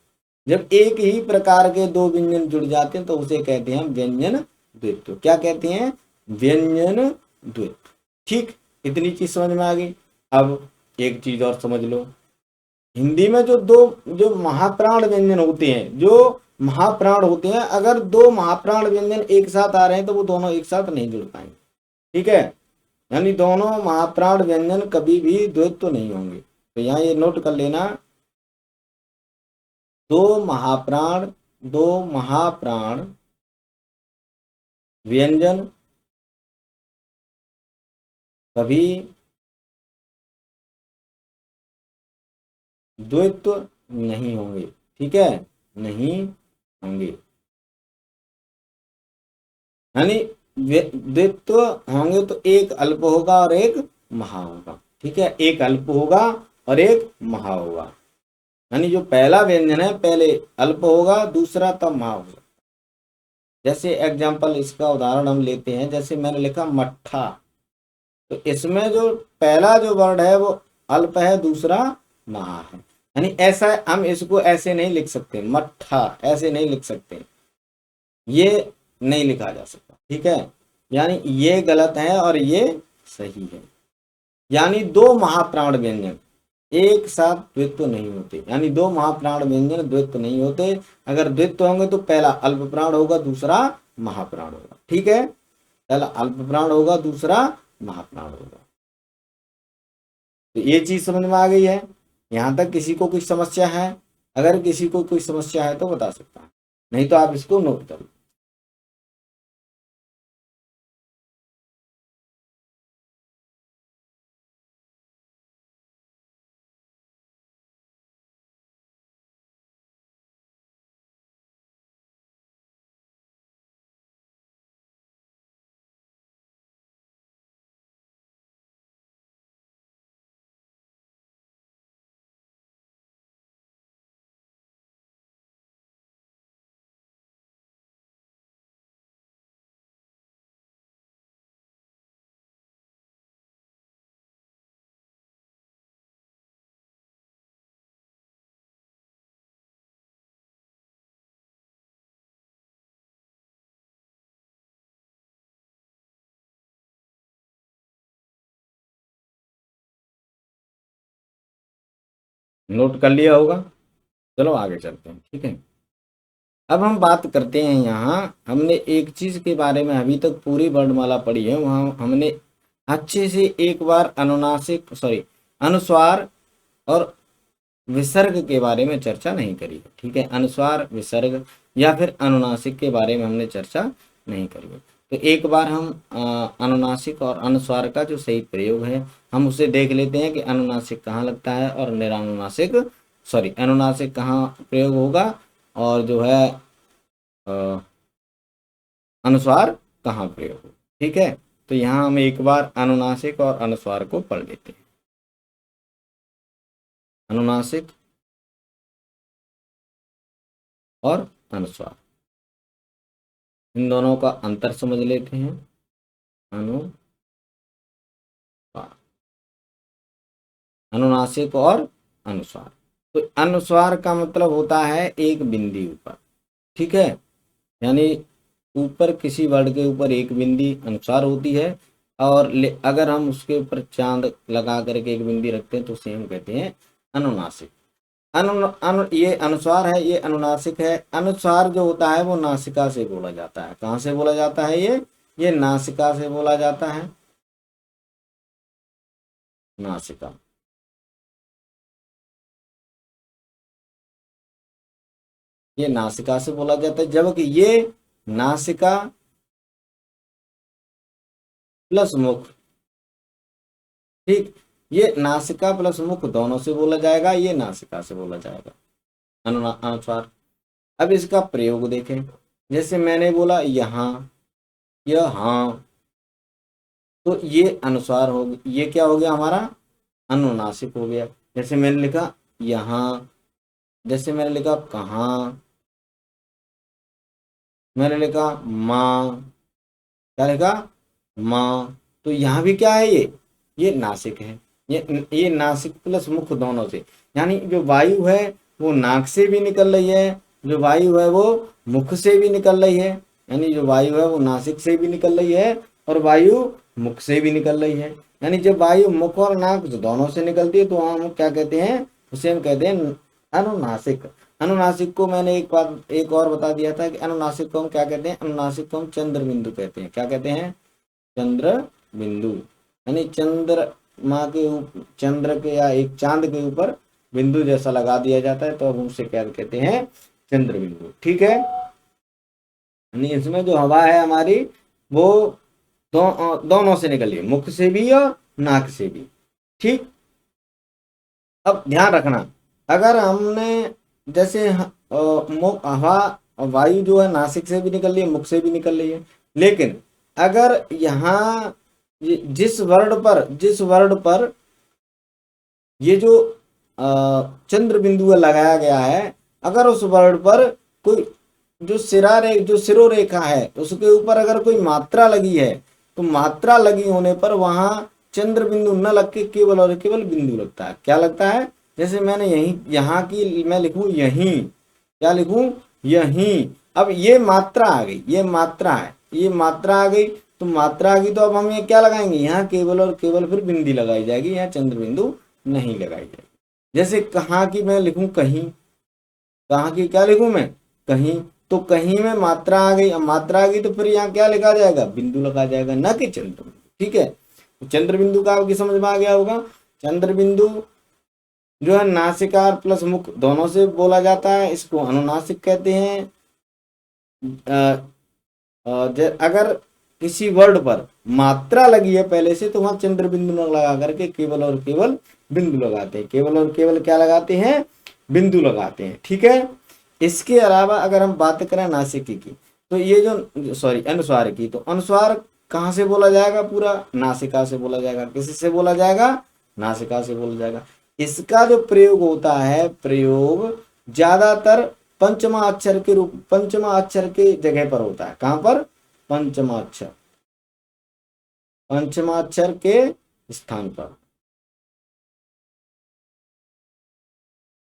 जब एक ही प्रकार के दो व्यंजन जुड़ जाते हैं तो उसे कहते हैं व्यंजन द्वित्व। क्या कहते हैं? व्यंजन द्वित्व। ठीक, इतनी चीज समझ में आ गई। अब एक चीज और समझ लो, हिंदी में जो महाप्राण व्यंजन होते हैं, जो महाप्राण होते हैं, अगर दो महाप्राण व्यंजन एक साथ आ रहे हैं तो वो दोनों एक साथ नहीं जुड़ पाएंगे, ठीक है, यानी दोनों महाप्राण व्यंजन कभी भी द्वैत नहीं होंगे। तो यहाँ ये नोट कर लेना, दो महाप्राण, दो महाप्राण व्यंजन कभी द्वैत नहीं होंगे, ठीक है, नहीं होंगे, यानी द्वित्व होंगे तो एक अल्प होगा और एक महा होगा, ठीक है, एक अल्प होगा और एक महा होगा, यानी जो पहला व्यंजन है पहले अल्प होगा, दूसरा तब महा होगा। जैसे एग्जांपल, इसका उदाहरण हम लेते हैं, जैसे मैंने लिखा मट्ठा, तो इसमें जो पहला जो वर्ड है वो अल्प है, दूसरा महा है, यानी ऐसा हम इसको ऐसे नहीं लिख सकते, मट्ठा ऐसे नहीं लिख सकते, ये नहीं लिखा जा सकता, ठीक है, यानी ये गलत है और ये सही है। यानी दो महाप्राण व्यंजन, एक साथ द्वित्व नहीं होते, यानी दो महाप्राण व्यंजन द्वित्व नहीं होते। अगर द्वित्व होंगे तो पहला अल्प प्राण होगा, दूसरा महाप्राण होगा। ठीक है, पहला अल्प प्राण होगा, दूसरा महाप्राण होगा। तो ये चीज समझ में आ गई है। यहां तक किसी को कोई समस्या है? अगर किसी को कोई समस्या है तो बता सकता है, नहीं तो आप इसको नोट कर लो। नोट कर लिया होगा। चलो आगे चलते हैं। ठीक है, अब हम बात करते हैं। यहाँ हमने एक चीज के बारे में अभी तक पूरी वर्णमाला पढ़ी है, वहां हमने अच्छे से एक बार अनुनासिक अनुस्वार और विसर्ग के बारे में चर्चा नहीं करी है। ठीक है, अनुस्वार, विसर्ग या फिर अनुनासिक के बारे में हमने चर्चा नहीं करी है। तो एक बार हम अनुनासिक और अनुस्वार का जो सही प्रयोग है हम उसे देख लेते हैं कि अनुनासिक कहाँ लगता है और निरानुनासिक अनुनासिक कहाँ प्रयोग होगा और जो है अनुस्वार कहाँ प्रयोग होगा। ठीक है, तो यहाँ हम एक बार अनुनासिक और अनुस्वार को पढ़ लेते हैं। अनुनासिक और अनुस्वार, इन दोनों का अंतर समझ लेते हैं। अनुस्वार, अनुनासिक और अनुस्वार। तो अनुस्वार का मतलब होता है एक बिंदी ऊपर। ठीक है, यानी ऊपर किसी वर्ड के ऊपर एक बिंदी अनुस्वार होती है, और अगर हम उसके ऊपर चांद लगा करके एक बिंदी रखते हैं तो उसे हम कहते हैं अनुनासिक। ये अनुस्वार है, ये अनुनासिक है। अनुस्वार जो होता है वो नासिका से बोला जाता है। कहाँ से बोला जाता है? ये नासिका से बोला जाता है, नासिका। ये नासिका से बोला जाता है, जबकि ये नासिका प्लस मुख, ठीक, ये नासिका प्लस मुख दोनों से बोला जाएगा, ये नासिका से बोला जाएगा अनुस्वार। अब इसका प्रयोग देखें, जैसे मैंने बोला यहाँ, यहाँ, तो ये अनुस्वार हो गया, ये क्या हो गया हमारा? अनुनासिक हो गया। जैसे मैंने लिखा यहाँ, जैसे मैंने लिखा कहाँ, मैंने लिखा माँ, क्या लिखा? माँ। तो यहाँ भी क्या है? ये नासिक है। ये नासिक प्लस मुख दोनों से, यानी जो वायु है वो नाक से भी निकल रही है, जो वायु है वो मुख से भी निकल रही है। यानी जो वायु है वो नासिक से भी निकल रही है और वायु मुख से भी निकल रही है। यानी जब वायु मुख और नाक दोनों से निकलती है तो हम क्या कहते हैं? उसे हम कहते हैं अनुनासिक। अनुनासिक को मैंने एक और बता दिया था कि अनुनासिक को हम क्या कहते हैं? अनुनासिक को हम चंद्र बिंदु कहते हैं। क्या कहते हैं? चंद्र बिंदु। यानी चंद्रमा के चंद्र के या एक चांद के ऊपर बिंदु जैसा लगा दिया जाता है तो हम उसे क्या कहते हैं? चंद्र बिंदु। ठीक है, यानी इसमें जो हवा है हमारी वो दोनों से निकली है, मुख से भी और नाक से भी। ठीक, अब ध्यान रखना, अगर हमने जैसे हवा वायु जो है नासिक से भी निकल रही है, मुख से भी निकल रही है, लेकिन अगर यहाँ जिस वर्ड पर ये जो चंद्र बिंदु लगाया गया है, अगर उस वर्ड पर कोई जो सिरोरेखा है उसके ऊपर अगर कोई मात्रा लगी है तो मात्रा लगी होने पर वहां चंद्र बिंदु न लग के केवल और केवल बिंदु लगता है। क्या लगता है? जैसे मैंने यहाँ की मैं लिखूं यहीं, क्या लिखूं? यहीं। अब ये मात्रा आ गई, ये मात्रा है, ये मात्रा आ गई, तो मात्रा आ गई तो अब हम ये क्या लगाएंगे? यहाँ केवल और केवल फिर बिंदी लगाई जाएगी, यहाँ चंद्र बिंदु नहीं लगाई जाएगी। जैसे कहाँ की मैं लिखूं कहीं, कहाँ की क्या लिखूं मैं, कहीं, तो कहीं में मात्रा आ गई, अब मात्रा आ गई तो फिर यहाँ क्या लिखा जाएगा, बिंदु लगा जाएगा, ना कि चंद्र बिंदु। ठीक है, तो चंद्र बिंदु का आपकी समझ में आ गया होगा। चंद्र बिंदु जो है नासिका प्लस मुख दोनों से बोला जाता है, इसको अनुनासिक कहते हैं। अगर किसी वर्ड पर मात्रा लगी है पहले से तो वहां चंद्र बिंदु न लगा करके केवल और केवल बिंदु लगाते हैं, केवल और केवल क्या लगाते हैं, बिंदु लगाते हैं। ठीक है, इसके अलावा अगर हम बात करें नासिकी की, तो ये जो सॉरी अनुस्वार की, तो अनुस्वार कहाँ से बोला जाएगा, पूरा नासिका से बोला जाएगा। किसी से बोला जाएगा, नासिका से बोला जाएगा। इसका जो प्रयोग होता है, प्रयोग ज्यादातर पंचमा अक्षर के रूप, पंचमा अक्षर के जगह पर होता है। कहां पर, पंचमा अक्षर, पंचमा अक्षर के स्थान पर।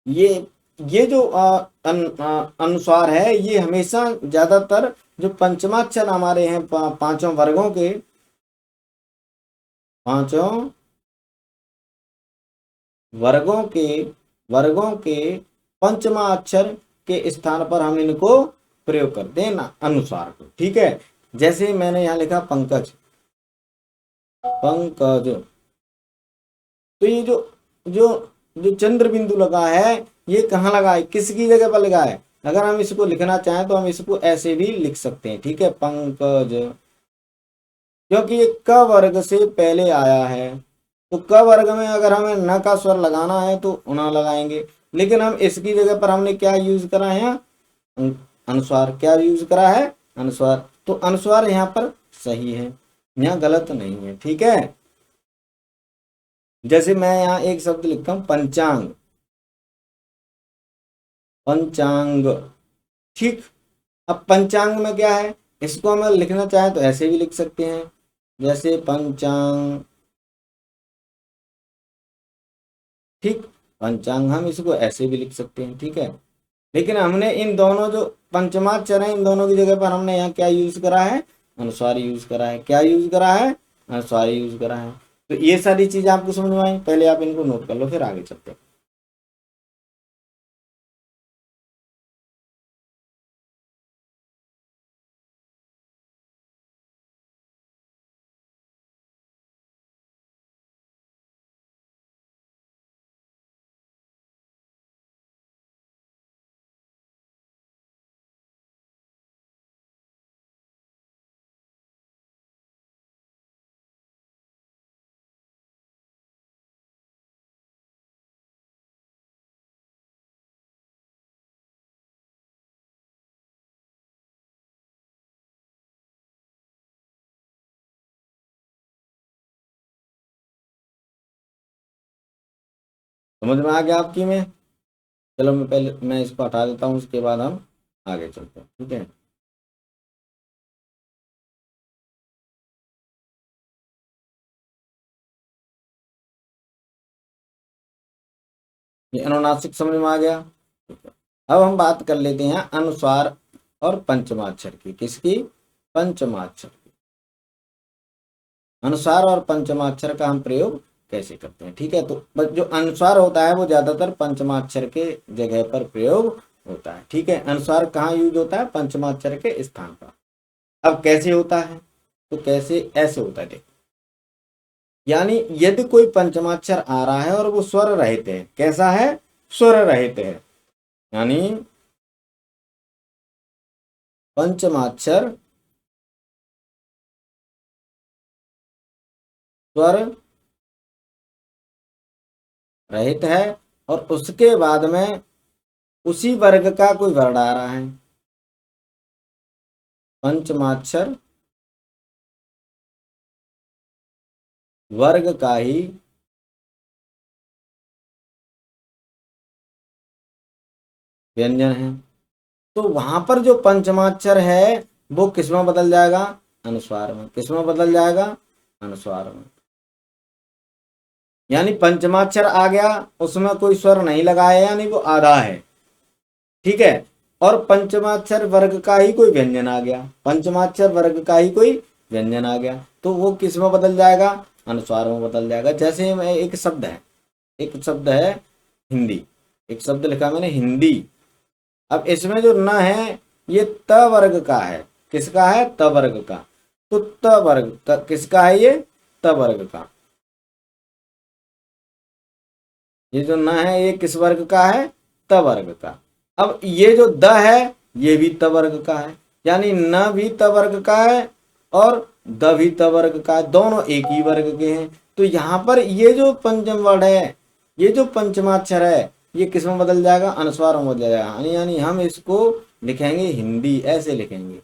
ये ये जो अनुस्वार है, ये हमेशा ज्यादातर जो पंचमाक्षर हमारे हैं पांचों वर्गों के, पांचों वर्गों के पंचमा अक्षर के स्थान पर हम इनको प्रयोग करते हैं ना, अनुस्वार को। ठीक है, जैसे मैंने यहाँ लिखा पंकज, पंकज, तो ये जो जो जो चंद्र बिंदु लगा है, ये कहाँ लगा है, किसकी जगह पर लगा है। अगर हम इसको लिखना चाहें तो हम इसको ऐसे भी लिख सकते हैं। ठीक है, पंकज, क्योंकि ये क वर्ग से पहले आया है, तो क वर्ग में अगर हमें न का स्वर लगाना है तो न लगाएंगे, लेकिन हम इसकी जगह पर हमने क्या यूज करा है, अनुस्वार। क्या यूज करा है, अनुस्वार। तो अनुस्वार यहाँ पर सही है, यहाँ गलत नहीं है। ठीक है, जैसे मैं यहाँ एक शब्द लिखता हूं पंचांग, पंचांग। ठीक, अब पंचांग में क्या है, इसको हम लिखना चाहें तो ऐसे भी लिख सकते हैं, जैसे पंचांग। ठीक, पंचांग हम इसको ऐसे भी लिख सकते हैं। ठीक है, लेकिन हमने इन दोनों जो पंचमाक्षर हैं, इन दोनों की जगह पर हमने यहाँ क्या यूज करा है, अनुस्वार यूज करा है। क्या यूज करा है, अनुस्वार यूज करा है। तो ये सारी चीजें आपको समझ में आई, पहले आप इनको नोट कर लो, फिर आगे चलते हैं। समझ में आ गया आपकी में। चलो मैं इसको हटा देता हूँ, उसके बाद हम आगे चलते हैं। ठीक है, ये अनुनासिक समझ में आ गया। अब हम बात कर लेते हैं अनुस्वार और पंचमाक्षर की। किसकी, पंचमाक्षर की। अनुस्वार और पंचमाक्षर का हम प्रयोग कैसे करते हैं। ठीक है, तो जो अनुस्वार होता है वो ज्यादातर पंचमाक्षर के जगह पर प्रयोग होता है। ठीक है, अनुस्वार कहाँ यूज होता है, पंचमाक्षर के स्थान पर। अब कैसे होता है, तो कैसे, ऐसे होता है, देखो, यानी यदि कोई पंचमाक्षर आ रहा है और वो स्वर रहित है, कैसा है, स्वर रहित है, यानी पंचमाक्षर स्वर रहित है और उसके बाद में उसी वर्ग का कोई वर्ण आ रहा है, पंचमाक्षर वर्ग का ही व्यंजन है, तो वहां पर जो पंचमाक्षर है वो किसमें बदल जाएगा, अनुस्वार में। किसमें बदल जाएगा, अनुस्वार में। यानी पंचमाक्षर आ गया, उसमें कोई स्वर नहीं लगाया, यानी वो आधा है। ठीक है, और पंचमाक्षर वर्ग का ही कोई व्यंजन आ गया, पंचमाक्षर वर्ग का ही कोई व्यंजन आ गया, तो वो किस में बदल जाएगा, अनुस्वार में बदल जाएगा। जैसे में एक शब्द है हिंदी, एक शब्द लिखा मैंने हिंदी। अब इसमें जो न है ये त वर्ग का है, किसका है? त वर्ग का। तो त वर्ग किसका है? ये त वर्ग का। ये जो न है ये किस वर्ग का है? त वर्ग का। अब ये जो द है ये भी त वर्ग का है, यानी न भी त वर्ग का है और द भी त वर्ग का है, दोनों एक ही वर्ग के हैं। तो यहाँ पर ये जो पंचम वर्ड है, ये जो पंचमाक्षर है, ये किस में बदल जाएगा? अनुस्वार में बदल जाएगा। यानी हम इसको लिखेंगे हिंदी, ऐसे लिखेंगे।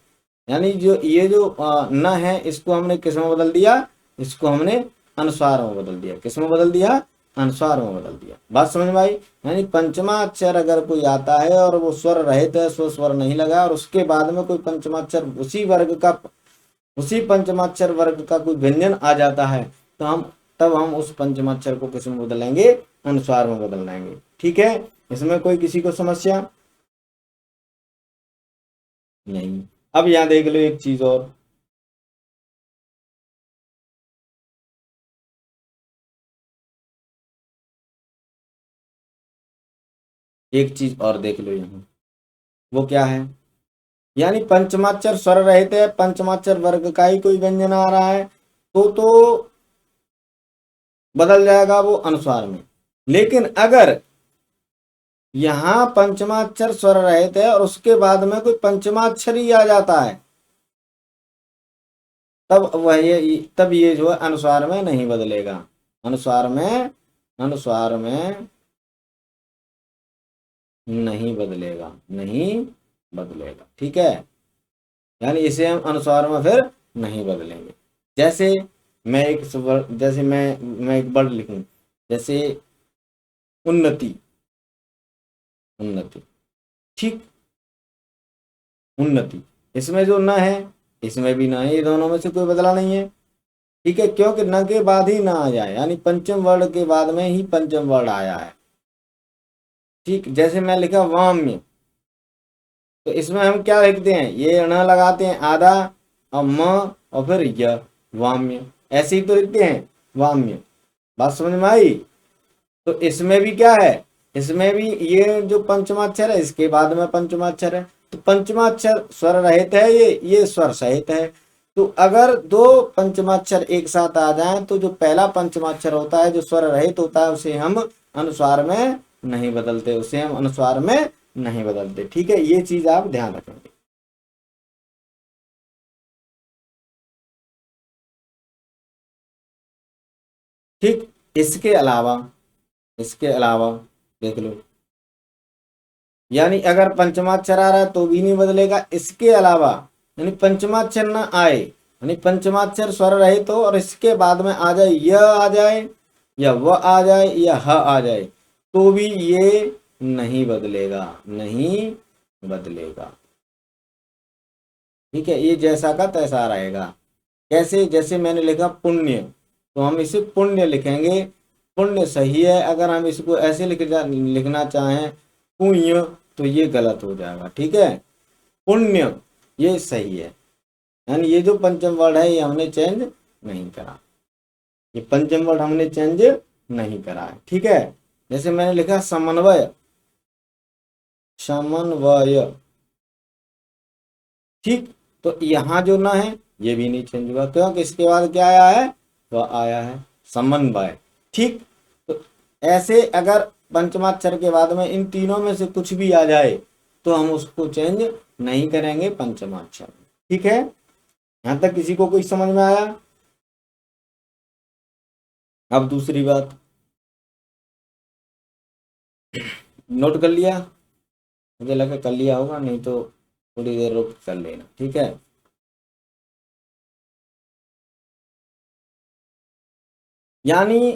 यानी जो ये जो न है इसको हमने किस में बदल दिया? इसको हमने अनुस्वार में बदल दिया। किस में बदल दिया? अनुस्वार में बदल दिया। बात समझ में आई? यानी पंचमा अक्षर अगर कोई आता है और वो स्वर रहित है, स्वर नहीं लगा, और उसके बाद में कोई पंचमाक्षर उसी वर्ग का, उसी पंचमाक्षर वर्ग का कोई व्यंजन आ जाता है, तो हम उस पंचमाक्षर को किस में बदलेंगे? अनुस्वार में बदल देंगे। ठीक है, इसमें कोई किसी को समस्या नहीं। अब यहाँ देख लो एक चीज और, एक चीज और देख लो यहाँ, वो क्या है? यानी पंचमाक्षर स्वर रहित है, पंचमाक्षर वर्ग का ही कोई व्यंजन आ रहा है, तो बदल जाएगा वो अनुस्वार में। लेकिन अगर यहाँ पंचमाक्षर स्वर रहित है और उसके बाद में कोई पंचमाक्षर ही आ जाता है, तब ये जो है अनुस्वार में नहीं बदलेगा। अनुस्वार में नहीं बदलेगा, नहीं बदलेगा। ठीक है, यानी इसे हम अनुस्वार में फिर नहीं बदलेंगे। जैसे मैं एक वर्ड लिखूं, जैसे उन्नति, उन्नति। ठीक, उन्नति, इसमें जो न है इसमें भी न है, ये दोनों में से कोई बदला नहीं है। ठीक है, क्योंकि न के बाद ही ना आ जाए, यानी पंचम वर्ड के बाद में ही पंचम वर्ड आया है। ठीक, जैसे मैं लिखा वाम्य, तो इसमें हम क्या लिखते हैं? ये न लगाते हैं आधा, और म, और फिर य, वाम्य, ऐसे ही तो लिखते हैं वाम्य। बात समझ में आई? तो इसमें भी क्या है? इसमें भी ये जो पंचमाक्षर है इसके बाद में पंचमाक्षर है, तो पंचमाक्षर स्वर रहित है, ये स्वर सहित है। तो अगर दो पंचमाक्षर एक साथ आ जाएं तो जो पहला पंचमाक्षर होता है जो स्वर रहित होता है उसे हम अनुस्वार में नहीं बदलते, उसे हम अनुस्वार में नहीं बदलते। ठीक है, ये चीज आप ध्यान रखेंगे। ठीक, इसके अलावा, इसके अलावा देख लो, यानी अगर पंचमाक्षर आ रहा है तो भी नहीं बदलेगा। इसके अलावा यानी पंचमाक्षर ना आए, यानी पंचमाक्षर स्वर रहित हो और इसके बाद में आ जाए य आ जाए, या व आ जाए, या ह आ जाए, तो भी ये नहीं बदलेगा, नहीं बदलेगा। ठीक है, ये जैसा का तैसा रहेगा। कैसे? जैसे मैंने लिखा पुण्य, तो हम इसे पुण्य लिखेंगे, पुण्य सही है। अगर हम इसको ऐसे लिखना चाहें पुण्य, तो ये गलत हो जाएगा। ठीक है, पुण्य ये सही है। यानी ये जो पंचम वर्ड है ये हमने चेंज नहीं करा, ये पंचम वर्ड हमने चेंज नहीं करा है। ठीक है, जैसे मैंने लिखा समन्वय, समन्वय। ठीक, तो यहाँ जो ना है ये भी नहीं चेंज हुआ, क्योंकि इसके बाद क्या आया है? वह आया है समन्वय। ठीक, तो ऐसे अगर पंचमाक्षर के बाद में इन तीनों में से कुछ भी आ जाए तो हम उसको चेंज नहीं करेंगे पंचमाक्षर में। ठीक है, यहां तक किसी को कोई समझ में आया? अब दूसरी बात, नोट कर लिया? मुझे लगा कर लिया होगा, नहीं तो थोड़ी देर रुक कर लेना। ठीक है, यानी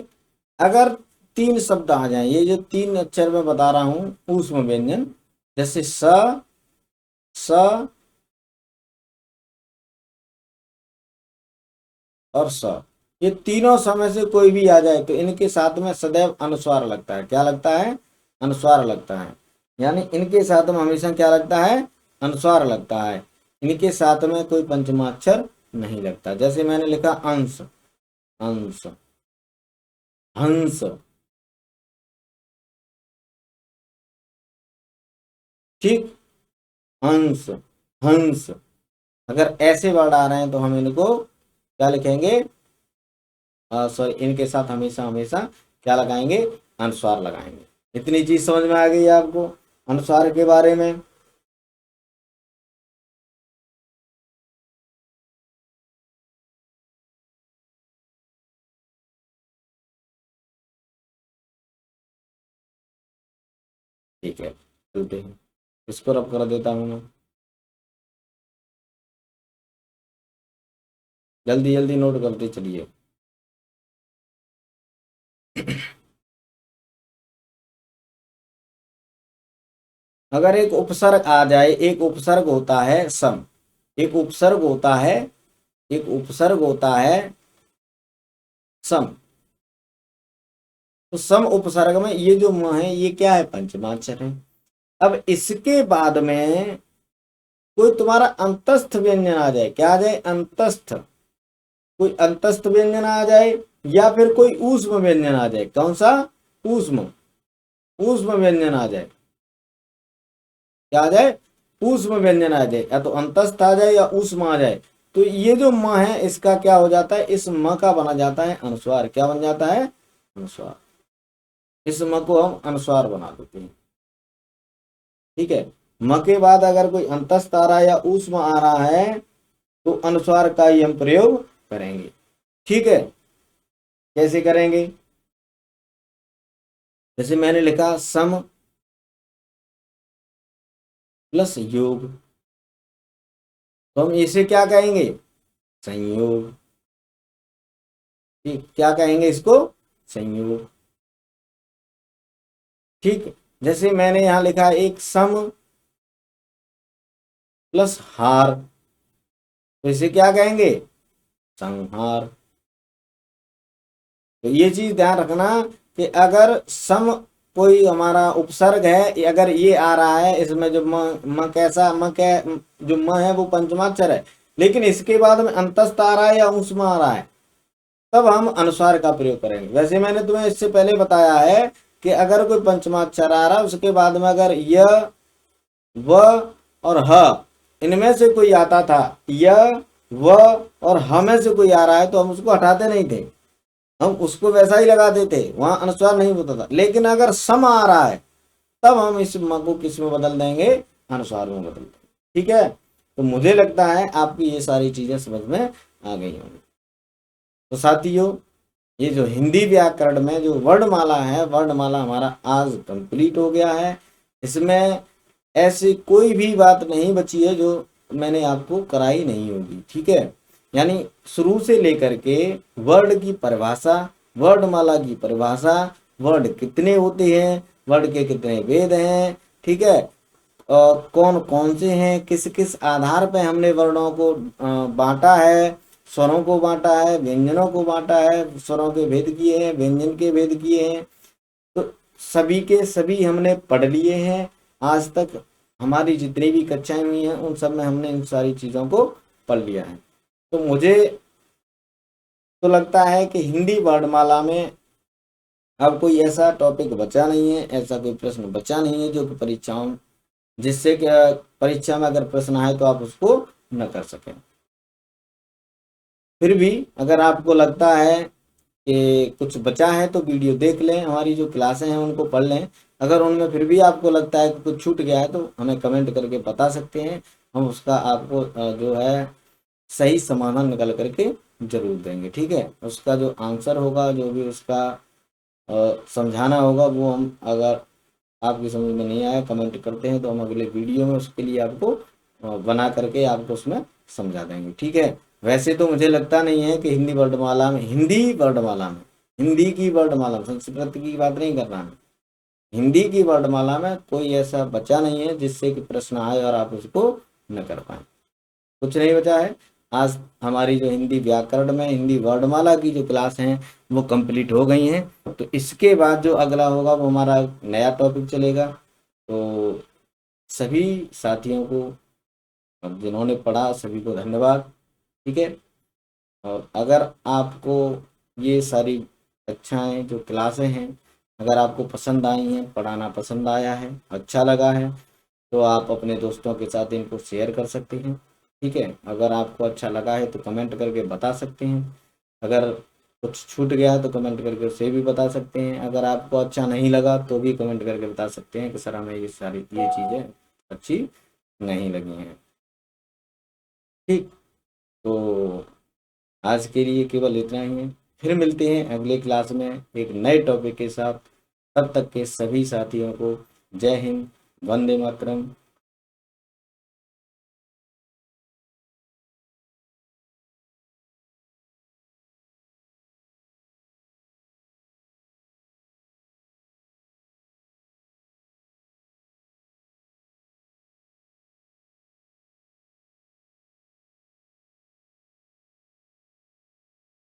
अगर तीन शब्द आ जाएं, ये जो तीन अक्षर मैं बता रहा हूं ऊष्म व्यंजन, जैसे स, स और स, ये तीनों समय से कोई भी आ जाए तो इनके साथ में सदैव अनुस्वार लगता है। क्या लगता है? अनुस्वार लगता है। यानी इनके साथ में हमेशा क्या लगता है? अनुस्वार लगता है। इनके साथ में कोई पंचमाक्षर नहीं लगता। जैसे मैंने लिखा अंश, अंश, हंस, ठीक, हंस, हंस। अगर ऐसे वर्ड आ रहे हैं तो हम इनको क्या लिखेंगे, सॉरी, इनके साथ हमेशा हमेशा क्या लगाएंगे, अनुस्वार लगाएंगे। इतनी चीज समझ में आ गई आपको अनुस्वार के बारे में। ठीक है, चलते हैं, इसको रब कर देता हूं मैं। जल्दी जल्दी नोट करते चलिए। अगर एक उपसर्ग आ जाए, एक उपसर्ग होता है सम, एक उपसर्ग होता है, एक उपसर्ग होता है सम, तो सम उपसर्ग में ये जो म है ये क्या है, पंचमाक्षर है। अब इसके बाद में कोई तुम्हारा अंतस्थ व्यंजन आ जाए, क्या आ जाए, अंतस्थ, कोई अंतस्थ व्यंजन आ जाए, या फिर कोई ऊष्म व्यंजन आ जाए। कौन सा, ऊष्म, ऊष्म व्यंजन आ जाए, क्या आ जाए, ऊष्म व्यंजन आ जाए, या तो अंतस्थ आ जाए या ऊष्म आ जाए, तो ये जो म है इसका क्या हो जाता है, इस म का बना जाता है अनुस्वार। क्या बन जाता है, अनुस्वार। इस म को हम अनुस्वार बना देते हैं। ठीक है, म के बाद अगर कोई अंतस्थ आ रहा है या ऊष्म आ रहा है तो अनुस्वार का ही हम प्रयोग करेंगे। ठीक है, कैसे करेंगे, जैसे मैंने लिखा सम प्लस योग, तो हम इसे क्या कहेंगे, संयोग। ठीक, क्या कहेंगे इसको, संयोग। ठीक, जैसे मैंने यहां लिखा एक सम प्लस हार, तो इसे क्या कहेंगे, संहार। तो ये चीज ध्यान रखना कि अगर सम कोई हमारा उपसर्ग है, अगर ये आ रहा है इसमें जो म कैसा, जो म है वो पंचमाक्षर है, लेकिन इसके बाद में अंतस्थ आ रहा है या उष्म आ रहा है, तब हम अनुस्वार का प्रयोग करेंगे। वैसे मैंने तुम्हें इससे पहले बताया है कि अगर कोई पंचमाक्षर आ रहा है उसके बाद में अगर य, व और ह इनमें से कोई आता था, य, व और ह में से कोई आ रहा है, तो हम उसको हटाते नहीं थे, हम उसको वैसा ही लगाते थे, वहां अनुस्वार नहीं होता था। लेकिन अगर सम आ रहा है तब हम इस म को किस में बदल देंगे, अनुस्वार में बदल देंगे। ठीक है, तो मुझे लगता है आपकी ये सारी चीजें समझ में आ गई होंगी। तो साथियों, ये जो हिंदी व्याकरण में जो वर्णमाला है, वर्णमाला हमारा आज कंप्लीट हो गया है। इसमें ऐसी कोई भी बात नहीं बची है जो मैंने आपको कराई नहीं होगी। ठीक है, यानी शुरू से लेकर के वर्ड की परिभाषा, वर्णमाला की परिभाषा, वर्ड कितने होते हैं, वर्ड के कितने भेद हैं, ठीक है, कौन कौन से हैं, किस किस आधार पे हमने वर्णों को बांटा है, स्वरों को बांटा है, व्यंजनों को बांटा है, स्वरों के भेद किए हैं, व्यंजन के भेद किए हैं, तो सभी के सभी हमने पढ़ लिए हैं। आज तक हमारी जितनी भी कक्षाएं हुई हैं उन सब में हमने इन सारी चीजों को पढ़ लिया है। तो मुझे तो लगता है कि हिंदी वर्णमाला में अब कोई ऐसा टॉपिक बचा नहीं है, ऐसा कोई प्रश्न बचा नहीं है जो कि परीक्षाओं, जिससे कि परीक्षा में अगर प्रश्न आए तो आप उसको न कर सकें। फिर भी अगर आपको लगता है कि कुछ बचा है तो वीडियो देख लें, हमारी जो क्लासें हैं उनको पढ़ लें। अगर उनमें फिर भी आपको लगता है कि कुछ छूट गया है तो हमें कमेंट करके बता सकते हैं, हम उसका आपको जो है सही समाधान निकल करके जरूर देंगे। ठीक है, उसका जो आंसर होगा, जो भी उसका समझाना होगा, वो हम, अगर आपकी समझ में नहीं आया कमेंट करते हैं तो हम अगले वीडियो में उसके लिए आपको बना करके आपको उसमें समझा देंगे। ठीक है, वैसे तो मुझे लगता नहीं है कि हिंदी वर्णमाला में, हिंदी वर्णमाला में, हिंदी की वर्णमाला में, संस्कृत की बात नहीं कर रहा है, हिंदी की वर्णमाला में कोई ऐसा बचा नहीं है जिससे कि प्रश्न आए और आप उसको न कर पाए। कुछ नहीं बचा है। आज हमारी जो हिंदी व्याकरण में हिंदी वर्णमाला की जो क्लास हैं वो कंप्लीट हो गई हैं। तो इसके बाद जो अगला होगा वो हमारा नया टॉपिक चलेगा। तो सभी साथियों को, अब जिन्होंने पढ़ा सभी को धन्यवाद। ठीक है, और अगर आपको ये सारी कक्षाएं जो क्लासें हैं अगर आपको पसंद आई हैं, पढ़ाना पसंद आया है, अच्छा लगा है, तो आप अपने दोस्तों के साथ इनको शेयर कर सकते हैं। ठीक है, अगर आपको अच्छा लगा है तो कमेंट करके बता सकते हैं, अगर कुछ छूट गया तो कमेंट करके उसे भी बता सकते हैं, अगर आपको अच्छा नहीं लगा तो भी कमेंट करके बता सकते हैं कि सर हमें ये चीज़ें अच्छी नहीं लगी हैं। ठीक, तो आज के लिए केवल इतना ही है, फिर मिलते हैं अगले क्लास में एक नए टॉपिक के साथ। तब तक के सभी साथियों को जय हिंद, वंदे मातरम।